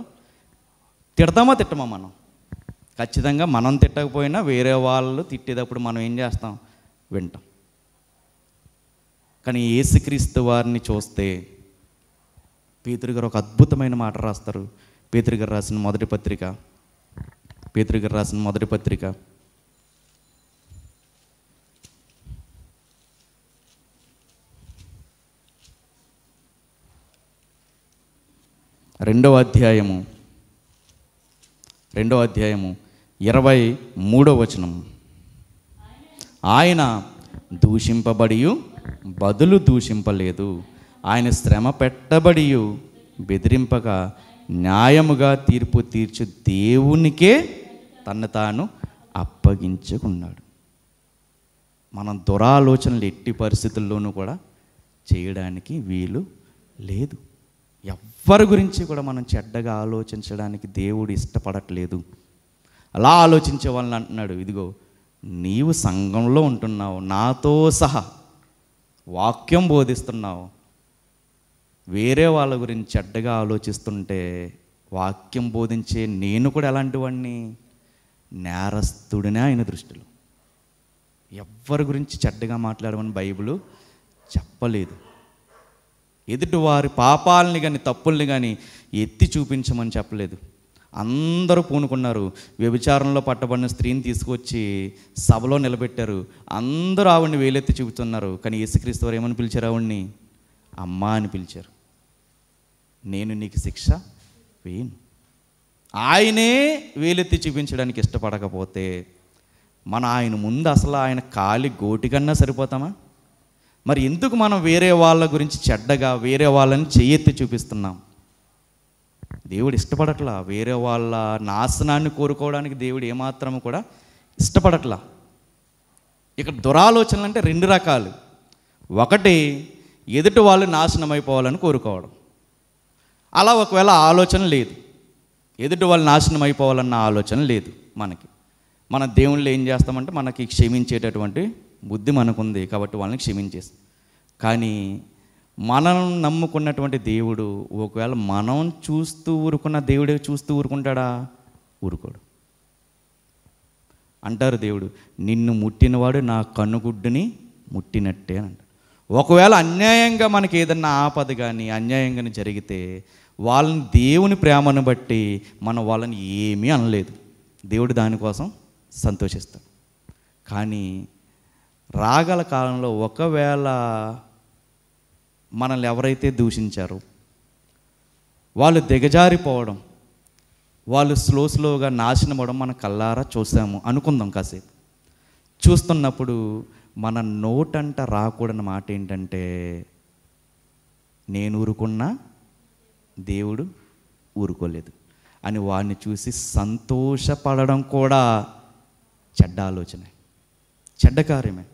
తిట్టమా మనం? ఖచ్చితంగా మనం తిట్టకపోయినా వేరే వాళ్ళు తిట్టేటప్పుడు మనం ఏం చేస్తాం? వింటాం. కానీ యేసుక్రీస్తు వారిని చూస్తే పేతురు గారు ఒక అద్భుతమైన మాట రాస్తారు. పేతురు గారు రాసిన మొదటి పత్రిక 2వ అధ్యాయము 23వ వచనం. ఆయన దూషింపబడియు బదులు దూషింపలేదు, ఆయన శ్రమ పెట్టబడియు బెదిరింపక న్యాయముగా తీర్పు తీర్చు దేవునికే తను తాను అప్పగించుకున్నాడు. మనం దురాలోచనలు ఎట్టి పరిస్థితుల్లోనూ కూడా చేయడానికి వీలు లేదు. ఎవ్వరి గురించి కూడా మనం చెడ్డగా ఆలోచించడానికి దేవుడు ఇష్టపడట్లేదు. అలా ఆలోచించే వాళ్ళని అంటున్నాడు, ఇదిగో నీవు సంఘంలో ఉంటున్నావు, నాతో సహా వాక్యం బోధిస్తున్నావు, వేరే వాళ్ళ గురించి చెడ్డగా ఆలోచిస్తుంటే వాక్యం బోధించే నేను కూడా ఎలాంటి వాడిని? నేరస్తుడినే ఆయన దృష్టిలో. ఎవ్వరి గురించి చెడ్డగా మాట్లాడమని బైబిల్ చెప్పలేదు. ఎదుటి వారి పాపాలని కానీ తప్పుల్ని కానీ ఎత్తి చూపించమని చెప్పలేదు. అందరూ పూనుకున్నారు. వ్యభిచారంలో పట్టబడిన స్త్రీని తీసుకొచ్చి సభలో నిలబెట్టారు. అందరూ ఆవిడ్ని వేలెత్తి చూపుతున్నారు. కానీ యేసుక్రీస్తు వారు ఏమని పిలిచారు? ఆవిడ్ని అమ్మా అని పిలిచారు. నేను నీకు శిక్ష వేయను. ఆయనే వేలెత్తి చూపించడానికి ఇష్టపడకపోతే మన ఆయన ముందు అసలు ఆయన కాలి గోటికన్నా సరిపోతామా? మరి ఎందుకు మనం వేరే వాళ్ళ గురించి చెడ్డగా వేరే వాళ్ళని చెయ్యెత్తి చూపిస్తున్నాం? దేవుడు ఇష్టపడట్లా. వేరే వాళ్ళ నాశనాన్ని కోరుకోవడానికి దేవుడు ఏమాత్రము కూడా ఇష్టపడట్లా. ఇక్కడ దురాలోచనలు అంటే రెండు రకాలు. ఒకటి, ఎదుటి వాళ్ళు నాశనం అయిపోవాలని కోరుకోవడం. అలా ఒకవేళ ఆలోచన లేదు, ఎదుటి వాళ్ళు నాశనం అయిపోవాలన్న ఆలోచన లేదు మనకి, మన దేవుళ్ళు ఏం చేస్తామంటే మనకి క్షమించేటటువంటి బుద్ధి మనకుంది కాబట్టి వాళ్ళని క్షమించేస్తాం. కానీ మనం నమ్ముకున్నటువంటి దేవుడు ఒకవేళ మనం చూస్తూ ఊరుకున్న దేవుడే చూస్తూ ఊరుకుంటాడా? ఊరుకోడు. అంటారు దేవుడు, నిన్ను ముట్టినవాడు నా కన్నుగుడ్డుని ముట్టినట్టే అని అంటారు. ఒకవేళ అన్యాయంగా మనకి ఏదన్నా ఆపద కానీ అన్యాయంగా జరిగితే వాళ్ళని దేవుని ప్రేమను బట్టి మనం వాళ్ళని ఏమీ అనలేదు, దేవుడు దానికోసం సంతోషిస్తాడు. కానీ రాగల కాలంలో ఒకవేళ మనల్ని ఎవరైతే దూషించారో వాళ్ళు దిగజారిపోవడం, వాళ్ళు స్లోగా నాశనం అవ్వడం మన కళ్ళారా చూసాము అనుకుందాం. కాసేపు చూస్తున్నప్పుడు మన నోటంట రాకూడని మాట ఏంటంటే, నేను ఊరుకున్నా దేవుడు ఊరుకోలేదు అని వాడిని చూసి సంతోషపడడం కూడా చెడ్డ ఆలోచనే, చెడ్డ కార్యమే.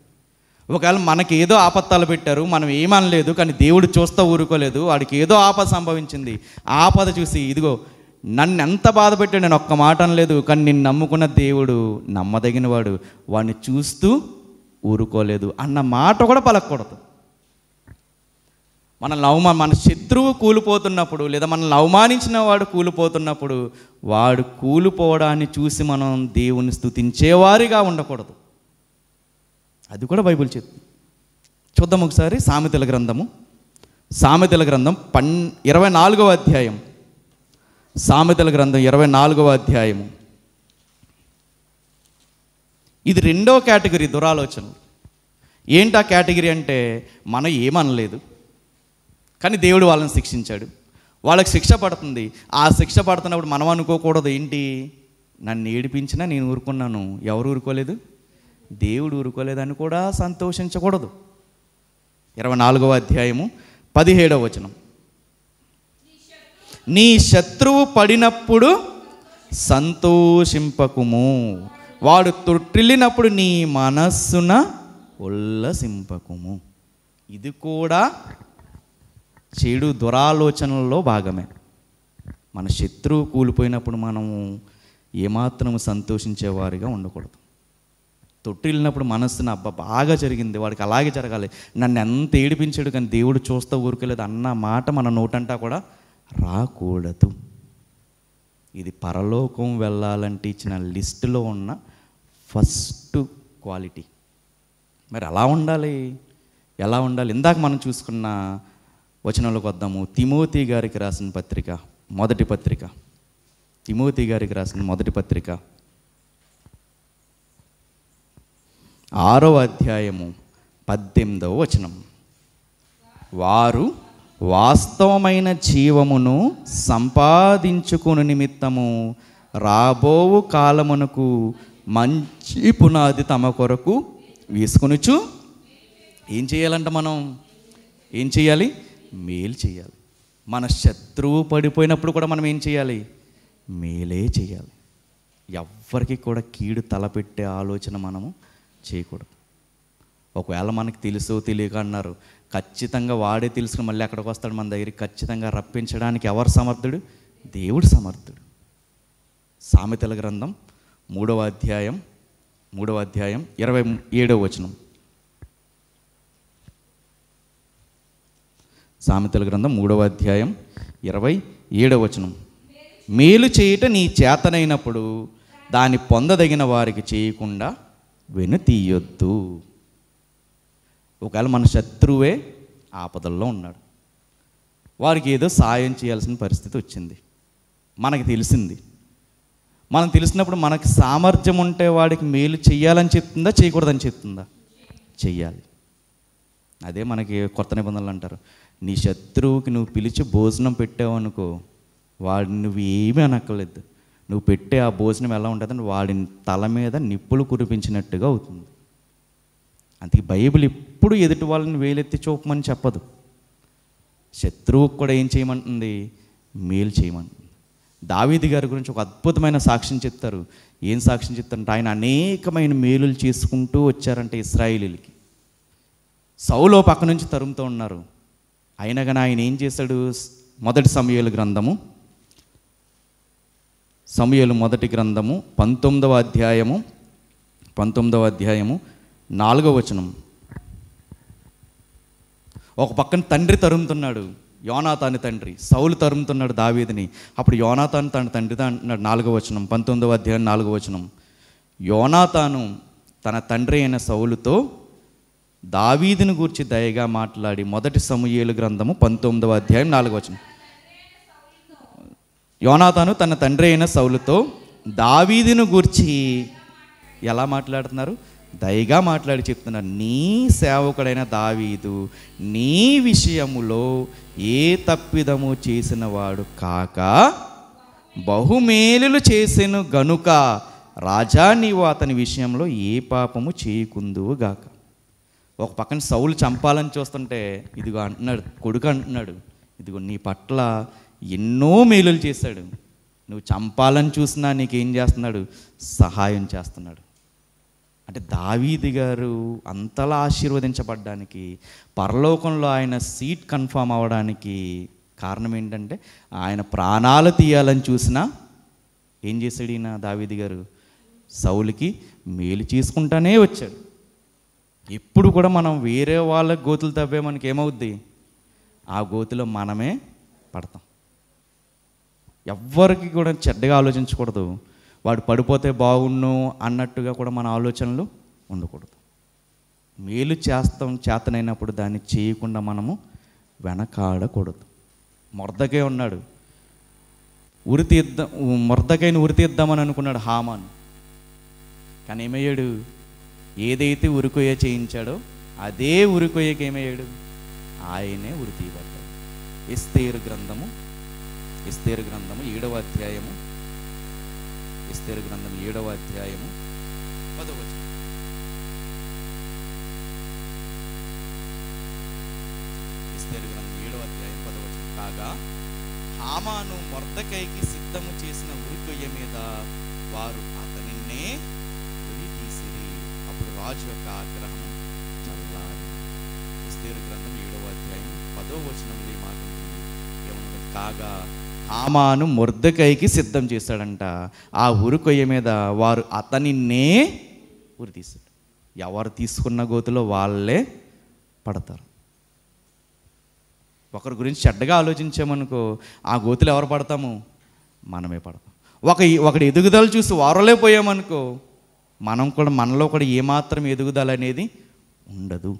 ఒకవేళ మనకి ఏదో ఆపత్తాలు పెట్టారు, మనం ఏమనలేదు, కానీ దేవుడు చూస్తూ ఊరుకోలేదు, వాడికి ఏదో ఆపద సంభవించింది. ఆపద చూసి ఇదిగో నన్ను ఎంత బాధ పెట్టాడు, నేను ఒక్క మాట అనలేదు, కానీ నిన్ను నమ్ముకున్న దేవుడు నమ్మదగిన వాడు, వాడిని చూస్తూ ఊరుకోలేదు అన్న మాట కూడా పలకూడదు. మన శత్రువు కూలిపోతున్నప్పుడు లేదా మనల్ని అవమానించిన వాడు కూలిపోతున్నప్పుడు వాడు కూలిపోవడాన్ని చూసి మనం దేవుని స్తుతించేవారిగా ఉండకూడదు. అది కూడా బైబిల్ చెప్తుంది. చూద్దాం ఒకసారి సామెతల గ్రంథం 24వ అధ్యాయం. సామెతల గ్రంథం 24వ అధ్యాయము. ఇది రెండో కేటగిరీ దురాలోచనలు. ఏంటి ఆ కేటగిరీ అంటే, మనం ఏమనలేదు కానీ దేవుడు వాళ్ళని శిక్షించాడు, వాళ్ళకి శిక్ష పడుతుంది. ఆ శిక్ష పడుతున్నప్పుడు మనం అనుకోకూడదు, ఏంటి నన్ను ఏడిపించినా నేను ఊరుకున్నాను, ఎవరు ఊరుకోలేదు, దేవుడు ఊరుకోలేదని కూడా సంతోషించకూడదు. 24వ అధ్యాయము 17వ వచనం. నీ శత్రువు పడినప్పుడు సంతోషింపకుము, వాడు తొట్టిల్లినప్పుడు నీ మనస్సున ఉల్లసింపకుము. ఇది కూడా చెడు దురాలోచనల్లో భాగమే. మన శత్రువు కూలిపోయినప్పుడు మనము ఏమాత్రం సంతోషించేవారిగా ఉండకూడదు. తొట్టిల్లినప్పుడు మనస్సున అబ్బా బాగా జరిగింది, వాడికి అలాగే జరగాలి, నన్ను ఎంత ఏడిపించాడు కానీ దేవుడు చూస్తూ ఊరుకోలేదు అన్న మాట మన నోటంటా కూడా రాకూడదు. ఇది పరలోకం వెళ్ళాలంటే ఇచ్చిన లిస్టులో ఉన్న ఫస్ట్ క్వాలిటీ. మరి అలా ఉండాలి, ఎలా ఉండాలి? ఇందాక మనం చూసుకున్న వచనంలోకి వద్దాము. తిమోతి గారికి రాసిన పత్రిక, మొదటి పత్రిక, తిమోతి గారికి రాసిన మొదటి పత్రిక 6వ అధ్యాయము 18వ వచనం. వారు వాస్తవమైన జీవమును సంపాదించుకుని నిమిత్తము రాబోవు కాలమునకు మంచి పునాది తమ కొరకు వేసుకొనుచు ఏం చేయాలంట? మనం ఏం చేయాలి? మేలు చేయాలి. మన శత్రువు పడిపోయినప్పుడు కూడా మనం ఏం చేయాలి? మేలే చేయాలి. ఎవ్వరికి కూడా కీడు తలపెట్టే ఆలోచన మనము చేయకూడదు. ఒకవేళ మనకి తెలుసో తెలియక అన్నారు, ఖచ్చితంగా వాడే తెలుసుకుని మళ్ళీ అక్కడికి వస్తాడు మన దగ్గరికి. ఖచ్చితంగా రప్పించడానికి ఎవరు సమర్థుడు? దేవుడు సమర్థుడు. సామెతల గ్రంథం 3వ అధ్యాయం 27వ వచనం. సామెతల గ్రంథం 3వ అధ్యాయం 27వ వచనం. మేలు చేయుట నీ చేతనైనప్పుడు దాన్ని పొందదగిన వారికి చేయకుండా వెనుతీయొద్దు. ఒకవేళ మన శత్రువే ఆపదల్లో ఉన్నాడు, వారికి ఏదో సాయం చేయాల్సిన పరిస్థితి వచ్చింది, మనకి తెలిసింది. మనం తెలిసినప్పుడు మనకి సామర్థ్యం ఉంటే వాడికి మేలు చెయ్యాలని చెప్తుందా, చేయకూడదని చెప్తుందా? చెయ్యాలి. అదే మనకి కొత్త నిబంధనలు అంటారు, నీ శత్రువుకి నువ్వు పిలిచి భోజనం పెట్టావు అనుకో, వాడిని నువ్వు ఏమీ అనక్కర్లేదు, నువ్వు పెట్టే ఆ భోజనం ఎలా ఉంటుందని వాడి తల మీద నిప్పులు కురిపించినట్టుగా అవుతుంది. అందుకే బైబిల్ ఎప్పుడు ఎదుటి వాళ్ళని వేలెత్తి చూపమని చెప్పదు. శత్రువుకు కూడా ఏం చేయమంటుంది? మేలు చేయమంటుంది. దావీదు గారి గురించి ఒక అద్భుతమైన సాక్ష్యం చెప్తారు. ఏం సాక్ష్యం చెప్తారంటే, ఆయన అనేకమైన మేలులు చేసుకుంటూ వచ్చారంటే ఇశ్రాయేలీలకి. సౌలు పక్క నుంచి తరుముతూ ఉన్నారు. అయినా కానీ ఆయన ఏం చేశాడు? మొదటి సమూయేలు గ్రంథము 19వ అధ్యాయము 4వ వచనం. ఒక పక్కన తండ్రి తరుముతున్నాడు, యోనాతాను తండ్రి. సౌలు తరుముతున్నాడు దావీదుని. అప్పుడు యోనాతాను తన తండ్రితో అంటున్నాడు, 4వ వచనం, 19వ అధ్యాయం 4వ వచనం. యోనాతాను తన తండ్రి అయిన సౌలుతో దావీదుని గూర్చి దయగా మాట్లాడి, మొదటి సమూయేలు గ్రంథము 19వ అధ్యాయం 4వ వచనం. యోనాతాను తన తండ్రి అయిన సౌలుతో దావీదుని గూర్చి ఎలా మాట్లాడుతున్నారు? దయగా మాట్లాడి చెప్తున్నారు, నీ సేవకుడైన దావీదు నీ విషయములో ఏ తప్పిదము చేసిన వాడు కాక బహుమేలులు చేసెను గనుక రాజా నీవు అతని విషయంలో ఏ పాపము చేయకుందువు గాక. ఒక పక్కన సౌలు చంపాలని చూస్తుంటే ఇదిగో అంటున్నాడు, కొడుకు అంటున్నాడు, ఇదిగో నీ పట్ల ఎన్నో మేలులు చేశాడు, నువ్వు చంపాలని చూసినా నీకేం చేస్తున్నాడు? సహాయం చేస్తున్నాడు. అంటే దావీదు గారు అంతలా ఆశీర్వదించబడ్డానికి, పరలోకంలో ఆయన సీట్ కన్ఫామ్ అవ్వడానికి కారణం ఏంటంటే, ఆయన ప్రాణాలు తీయాలని చూసినా ఏం చేశాడు ఈయన దావీదు గారు? సౌలుకి మేలు చేసుకుంటానే వచ్చాడు. ఎప్పుడు కూడా మనం వేరే వాళ్ళ గోతులు తవ్వే మనకి ఏమవుద్ది? ఆ గోతులో మనమే పడతాం. ఎవ్వరికి కూడా చెడ్డగా ఆలోచించకూడదు. వాడు పడిపోతే బాగుండు అన్నట్టుగా కూడా మన ఆలోచనలు ఉండకూడదు. మేలు చేతనైనప్పుడు దాన్ని చేయకుండా మనము వెనకాడకూడదు. మొర్దకై ఉన్నాడు, మొర్దకైని ఉరి తీద్దామని అనుకున్నాడు హామాను. కానీ ఏమయ్యాడు? ఏదైతే ఉరికొయ్య చేయించాడో అదే ఉరికొయ్యకి ఏమయ్యాడు? ఆయనే ఉరి తీయబడ్డాడు. ఎస్తేరు గ్రంథము 7వ అధ్యాయము 7వ అధ్యాయము 10వ వచనం. ఎస్తేరు గ్రంథం 7వ అధ్యాయం 10వ వచనం. కాగా హామాను మొర్దకైకి సిద్ధము చేసిన ఉరికొయ్య మీద వారు అతనినే ఉరి తీసిరి. అప్పుడు రాజు యొక్క ఆగ్రహం చల్లారి. ఎస్తేరు గ్రంథం 7వ అధ్యాయం 10వ వచనంలో ఈ మాట ఉంటుంది. ఏమన్నది? కాగా హామాను మొర్దెకైకి సిద్ధం చేశాడంట. ఆ ఉరికొయ్య మీద వారు అతనినే ఉరి తీశాడు. ఎవరు తీసుకున్న గోతులో వాళ్ళే పడతారు. ఒకరి గురించి చెడ్డగా ఆలోచించామనుకో, ఆ గోతులు ఎవరు పడతాము? మనమే పడతాం. ఒకటి ఎదుగుదల చూసి వారలే పోయామనుకో, మనలో కూడా ఏమాత్రం ఎదుగుదల అనేది ఉండదు.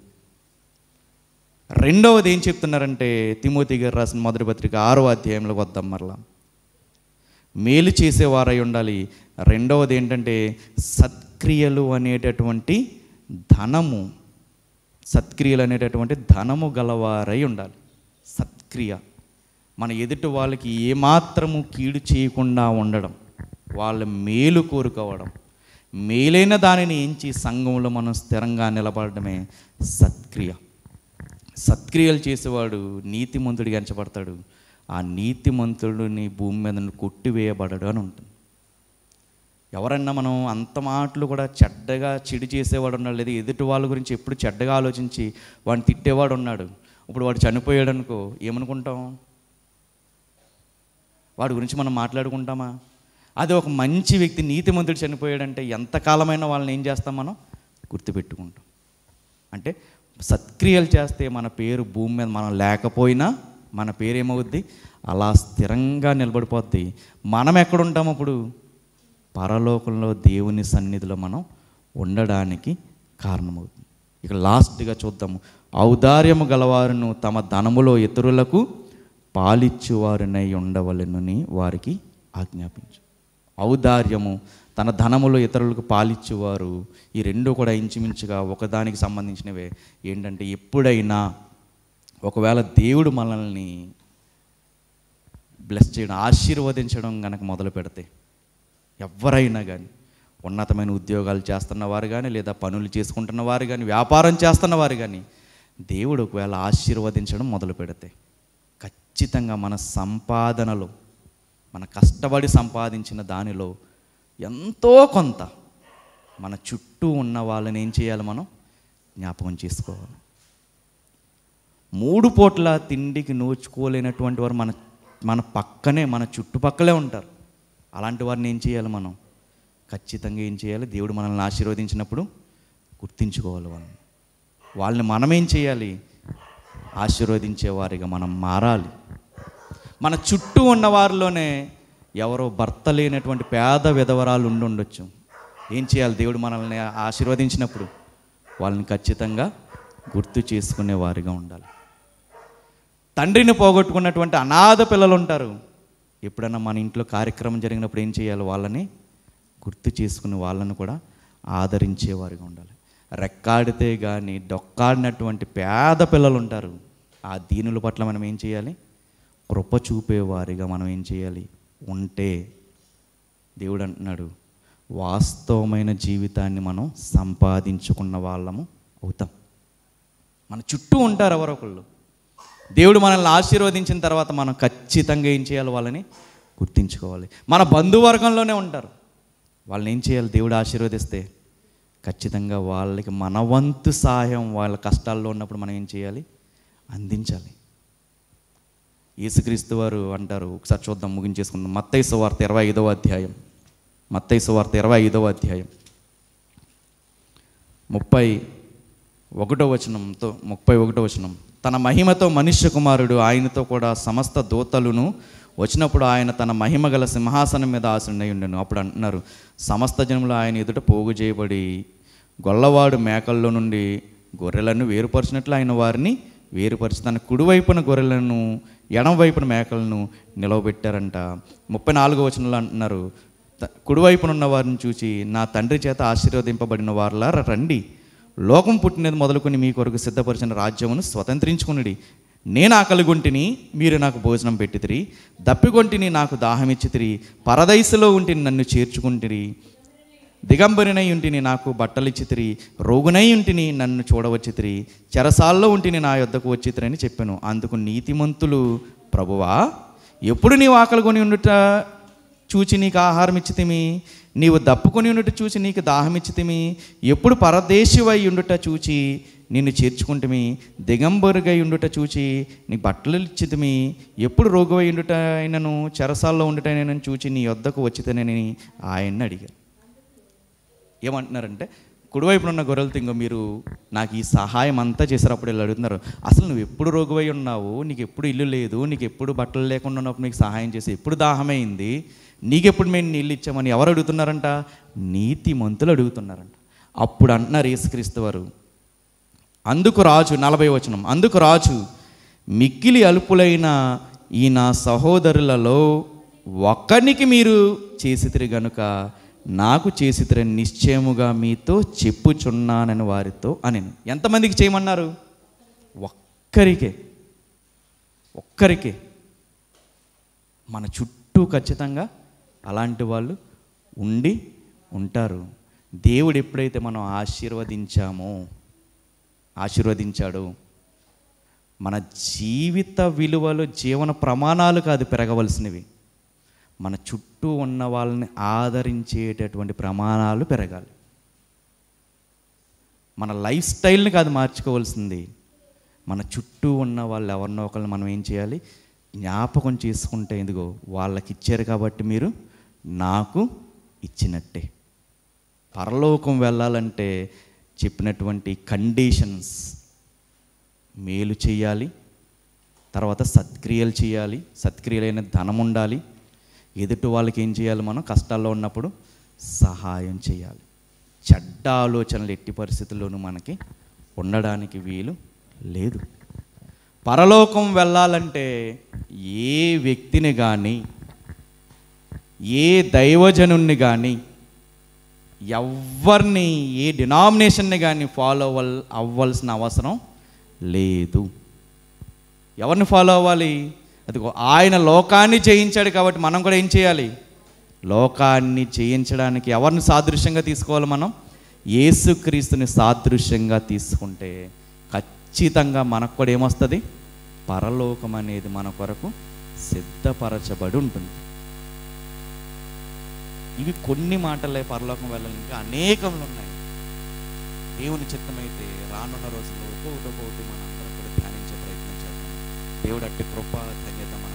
రెండవది ఏం చెప్తున్నారంటే, తిమోతి గారు రాసిన మొదటి పత్రిక 6వ అధ్యాయంలోకి వద్దాం. మరలా మేలు చేసేవారై ఉండాలి. రెండవది ఏంటంటే, సత్క్రియలు అనేటటువంటి ధనము గలవారై ఉండాలి. సత్క్రియ, మన ఎదుటి వాళ్ళకి ఏమాత్రము కీడు చేయకుండా ఉండడం, వాళ్ళ మేలు కోరుకోవడం, మేలైన దానిని ఎంచి సంఘంలో మనం స్థిరంగా నిలబడడమే సత్క్రియ. సత్క్రియలు చేసేవాడు నీతిమంతుడిగా ఎంచబడతాడు. ఆ నీతిమంతుడిని భూమి మీద కొట్టివేయబడడు అని ఉంటుంది. ఎవరన్నా మనం అంత మాటలు కూడా చెడ్డగా చెడు చేసేవాడు ఉన్నాడు, లేదా ఎదుటి వాళ్ళ గురించి ఎప్పుడు చెడ్డగా ఆలోచించి వాడిని తిట్టేవాడు ఉన్నాడు. ఇప్పుడు వాడు చనిపోయాడు అనుకో, ఏమనుకుంటాం? వాడి గురించి మనం మాట్లాడుకుంటామా? అదే ఒక మంచి వ్యక్తి, నీతిమంతుడు చనిపోయాడంటే ఎంతకాలమైనా వాళ్ళని ఏం చేస్తాం? మనం గుర్తుపెట్టుకుంటాం. అంటే సత్క్రియలు చేస్తే మన పేరు భూమి మీద మనం లేకపోయినా మన పేరు ఏమవుద్ది? అలా స్థిరంగా నిలబడిపోద్ది. మనం ఎక్కడుంటాం అప్పుడు? పరలోకంలో దేవుని సన్నిధిలో మనం ఉండడానికి కారణమవుతుంది. ఇక లాస్ట్గా చూద్దాము. ఔదార్యము గలవారును తమ ధనములో ఇతరులకు పాలిచ్చువారినై ఉండవలెనని వారికి ఆజ్ఞాపించు. ఔదార్యము, తన ధనములో ఇతరులకు పాలిచ్చేవారు, ఈ రెండు కూడా ఇంచుమించుగా ఒకదానికి సంబంధించినవే. ఏంటంటే, ఎప్పుడైనా ఒకవేళ దేవుడు మనల్ని బ్లెస్ చేయడం, ఆశీర్వదించడం కనుక మొదలు పెడితే, ఎవరైనా కానీ, ఉన్నతమైన ఉద్యోగాలు చేస్తున్న వారు కానీ, లేదా పనులు చేసుకుంటున్న వారు కానీ, వ్యాపారం చేస్తున్న వారు కానీ, దేవుడు ఒకవేళ ఆశీర్వదించడం మొదలు పెడితే ఖచ్చితంగా మన సంపాదనలో మన కష్టపడి సంపాదించిన దానిలో ఎంతో కొంత మన చుట్టూ ఉన్న వాళ్ళని ఏం చేయాలి, మనం జ్ఞాపకం చేసుకోవాలి. 3 పూట్ల తిండికి నోచుకోలేనటువంటి వారు మన పక్కనే, మన చుట్టుపక్కలే ఉంటారు. అలాంటి వారిని ఏం చేయాలి, మనం ఖచ్చితంగా ఏం చేయాలి, దేవుడు మనల్ని ఆశీర్వదించినప్పుడు గుర్తించుకోవాలి. వాళ్ళని మనం ఏం చేయాలి, ఆశీర్వదించేవారిగా మనం మారాలి. మన చుట్టూ ఉన్న వారిలోనే ఎవరో భర్త లేనటువంటి పేద విధవరాలు ఉండొచ్చు. ఏం చేయాలి, దేవుడు మనల్ని ఆశీర్వదించినప్పుడు వాళ్ళని ఖచ్చితంగా గుర్తు చేసుకునే వారిగా ఉండాలి. తండ్రిని పోగొట్టుకున్నటువంటి అనాథ పిల్లలు ఉంటారు. ఎప్పుడైనా మన ఇంట్లో కార్యక్రమం జరిగినప్పుడు ఏం చేయాలి, వాళ్ళని గుర్తు చేసుకుని వాళ్ళని కూడా ఆదరించేవారిగా ఉండాలి. రెక్కాడితే కానీ డొక్కాడినటువంటి పేద పిల్లలు ఉంటారు. ఆ దీనుల పట్ల మనం ఏం చేయాలి, కృప చూపేవారిగా మనం ఏం చేయాలి ఉంటే, దేవుడు అంటున్నాడు, వాస్తవమైన జీవితాన్ని మనం సంపాదించుకున్న వాళ్ళము అవుతాం. మన చుట్టూ ఉంటారు ఎవరొకళ్ళు. దేవుడు మనల్ని ఆశీర్వదించిన తర్వాత మనం ఖచ్చితంగా ఏం చేయాలి, వాళ్ళని గుర్తించుకోవాలి. మన బంధువర్గంలోనే ఉంటారు. వాళ్ళని ఏం చేయాలి, దేవుడు ఆశీర్వదిస్తే ఖచ్చితంగా వాళ్ళకి మన వంతు సహాయం, వాళ్ళ కష్టాల్లో ఉన్నప్పుడు మనం ఏం చేయాలి, అందించాలి. యేసుక్రీస్తు వారు అంటారు, ఒకసారి చూద్దాం, ముగించేసుకుందాం. మత్తయి సువార్త 25వ అధ్యాయం, మత్తయి సువార్త 25వ అధ్యాయం 31వ వచనం. తన మహిమతో మనుష్య కుమారుడు ఆయనతో కూడా సమస్త దూతలును వచ్చినప్పుడు ఆయన తన మహిమ గల సింహాసనం మీద ఆసీనుడై ఉండెను. అప్పుడు అంటున్నారు, సమస్త జనములు ఆయన ఎదుట పోగు చేయబడి గొల్లవాడు మేకల్లో నుండి గొర్రెలను వేరుపరిచినట్లు ఆయన వారిని వేరుపరిచి తన కుడివైపున గొర్రెలను ఎడమవైపున మేకలను నిలవబెట్టారంట. 34వ వచనంలో అంటున్నారు, కుడివైపున ఉన్న వారిని చూసి, నా తండ్రి చేత ఆశీర్వదింపబడిన వారులా రండి, లోకం పుట్టినది మొదలుకొని మీ కొరకు సిద్ధపరిచిన రాజ్యమును స్వతంత్రించుకునిడి. నేను ఆకలిగొంటిని, మీరు నాకు భోజనం పెట్టితిరి, దప్పిగొంటిని, నాకు దాహమిచ్చితిరి, పరదైసులో ఉంటిని, నన్ను చేర్చుకుంటిరి, దిగంబరినై ఉంటిని, నాకు బట్టలిచ్చితిరి, రోగునై ఉంటిని, నన్ను చూడవచ్చితిరి, చెరసాల్లో ఉంటిని, నా యొద్దకు వచ్చితిరి అని చెప్పాను. అందుకు నీతిమంతులు, ప్రభువా, ఎప్పుడు నీవు ఆకలిగొని ఉండుట చూచి నీకు ఆహారం ఇచ్చితిమి, నీవు దప్పుకొని ఉండుట చూచి నీకు దాహం ఇచ్చితిమి, ఎప్పుడు పరదేశివై ఉండుట చూచి నిన్ను చేర్చుకుంటుమి, దిగంబరుగై ఉండుట చూచి నీ బట్టలు ఇచ్చితిమి, ఎప్పుడు రోగువై ఉండుట అయినను చెరసాల్లో ఉండుట అయినను చూచి నీ యొద్దకు వచ్చితేనని ఆయన్ని అడిగారు. ఏమంటున్నారంటే, కుడివైపున ఉన్న గొర్రెలతో ఇంకో మీరు నాకు ఈ సహాయం అంతా చేశారు. అప్పుడు వీళ్ళు అడుగుతున్నారు, అసలు నువ్వు ఎప్పుడు రోగువై ఉన్నావు, నీకు ఎప్పుడు ఇల్లు లేదు, నీకు ఎప్పుడు బట్టలు లేకుండా ఉన్నప్పుడు నీకు సహాయం చేసి ఎప్పుడు దాహమైంది, నీకెప్పుడు మేము నీళ్ళు ఇచ్చామని ఎవరు అడుగుతున్నారంట? నీతిమంతులు అడుగుతున్నారంట. అప్పుడు అంటున్నారు యేసుక్రీస్తు వారు, అందుకు రాజు, 40వ వచనం, అందుకు రాజు, మిక్కిలి అల్పులైన ఈ నా సహోదరులలో ఒక్కనికి మీరు చేసితిరి గనుక నాకు చేసితిరని నిశ్చయముగా మీతో చెప్పుచున్నానని వారితో అని. ఎంతమందికి చేయమన్నారు? ఒక్కరికే. మన చుట్టూ ఖచ్చితంగా అలాంటి వాళ్ళు ఉంటారు. దేవుడు ఎప్పుడైతే మనం ఆశీర్వదించాడో, మన జీవిత విలువలు, జీవన ప్రమాణాలు కాదు పెరగవలసినవి, మన చుట్టూ ఉన్న వాళ్ళని ఆదరించేటటువంటి ప్రమాణాలు పెరగాలి. మన లైఫ్ స్టైల్ని కాదు మార్చుకోవాల్సింది, మన చుట్టూ ఉన్న వాళ్ళు ఎవరినో ఒకరిని మనం ఏం చేయాలి, జ్ఞాపకం చేసుకుంటే, ఎందుకో వాళ్ళకి ఇచ్చారు కాబట్టి మీరు నాకు ఇచ్చినట్టే. పరలోకం వెళ్ళాలంటే చెప్పినటువంటి కండిషన్స్, మేలు చేయాలి, తర్వాత సత్క్రియలు చేయాలి, సత్క్రియలైన ధనం ఉండాలి, ఎదుటి వాళ్ళకి ఏం చేయాలి, మనం కష్టాల్లో ఉన్నప్పుడు సహాయం చేయాలి. చెడ్డ ఆలోచనలు ఎట్టి పరిస్థితుల్లోనూ మనకి ఉండడానికి వీలు లేదు. పరలోకం వెళ్ళాలంటే ఏ వ్యక్తిని కానీ, ఏ దైవజనుణ్ణి కానీ, ఎవరిని, ఏ డినామినేషన్ని కానీ ఫాలో అవ్వాల్సిన అవసరం లేదు. ఎవరిని ఫాలో అవ్వాలి? అదిగో ఆయన లోకాన్ని జయించాడు కాబట్టి మనం కూడా ఏం చేయాలి? లోకాన్ని జయించడానికి ఎవరిని సాదృశ్యంగా తీసుకోవాలి? మనం యేసుక్రీస్తుని సాదృశ్యంగా తీసుకుంటే ఖచ్చితంగా మనకు కూడా ఏమొస్తుంది? పరలోకం అనేది మన కొరకు సిద్ధపరచబడి ఉంటుంది. ఇవి కొన్ని మాటలే, పరలోకం వెళ్ళాలి ఇంకా అనేకములు ఉన్నాయి. దేవుని చిత్తమైతే రానున్న రోజుల్లో ఒక్కొక్కటి మనందరం కూడా ధ్యానించే ప్రయత్నం చేద్దాం. దేవుడు అట్టి కృప ధన్యత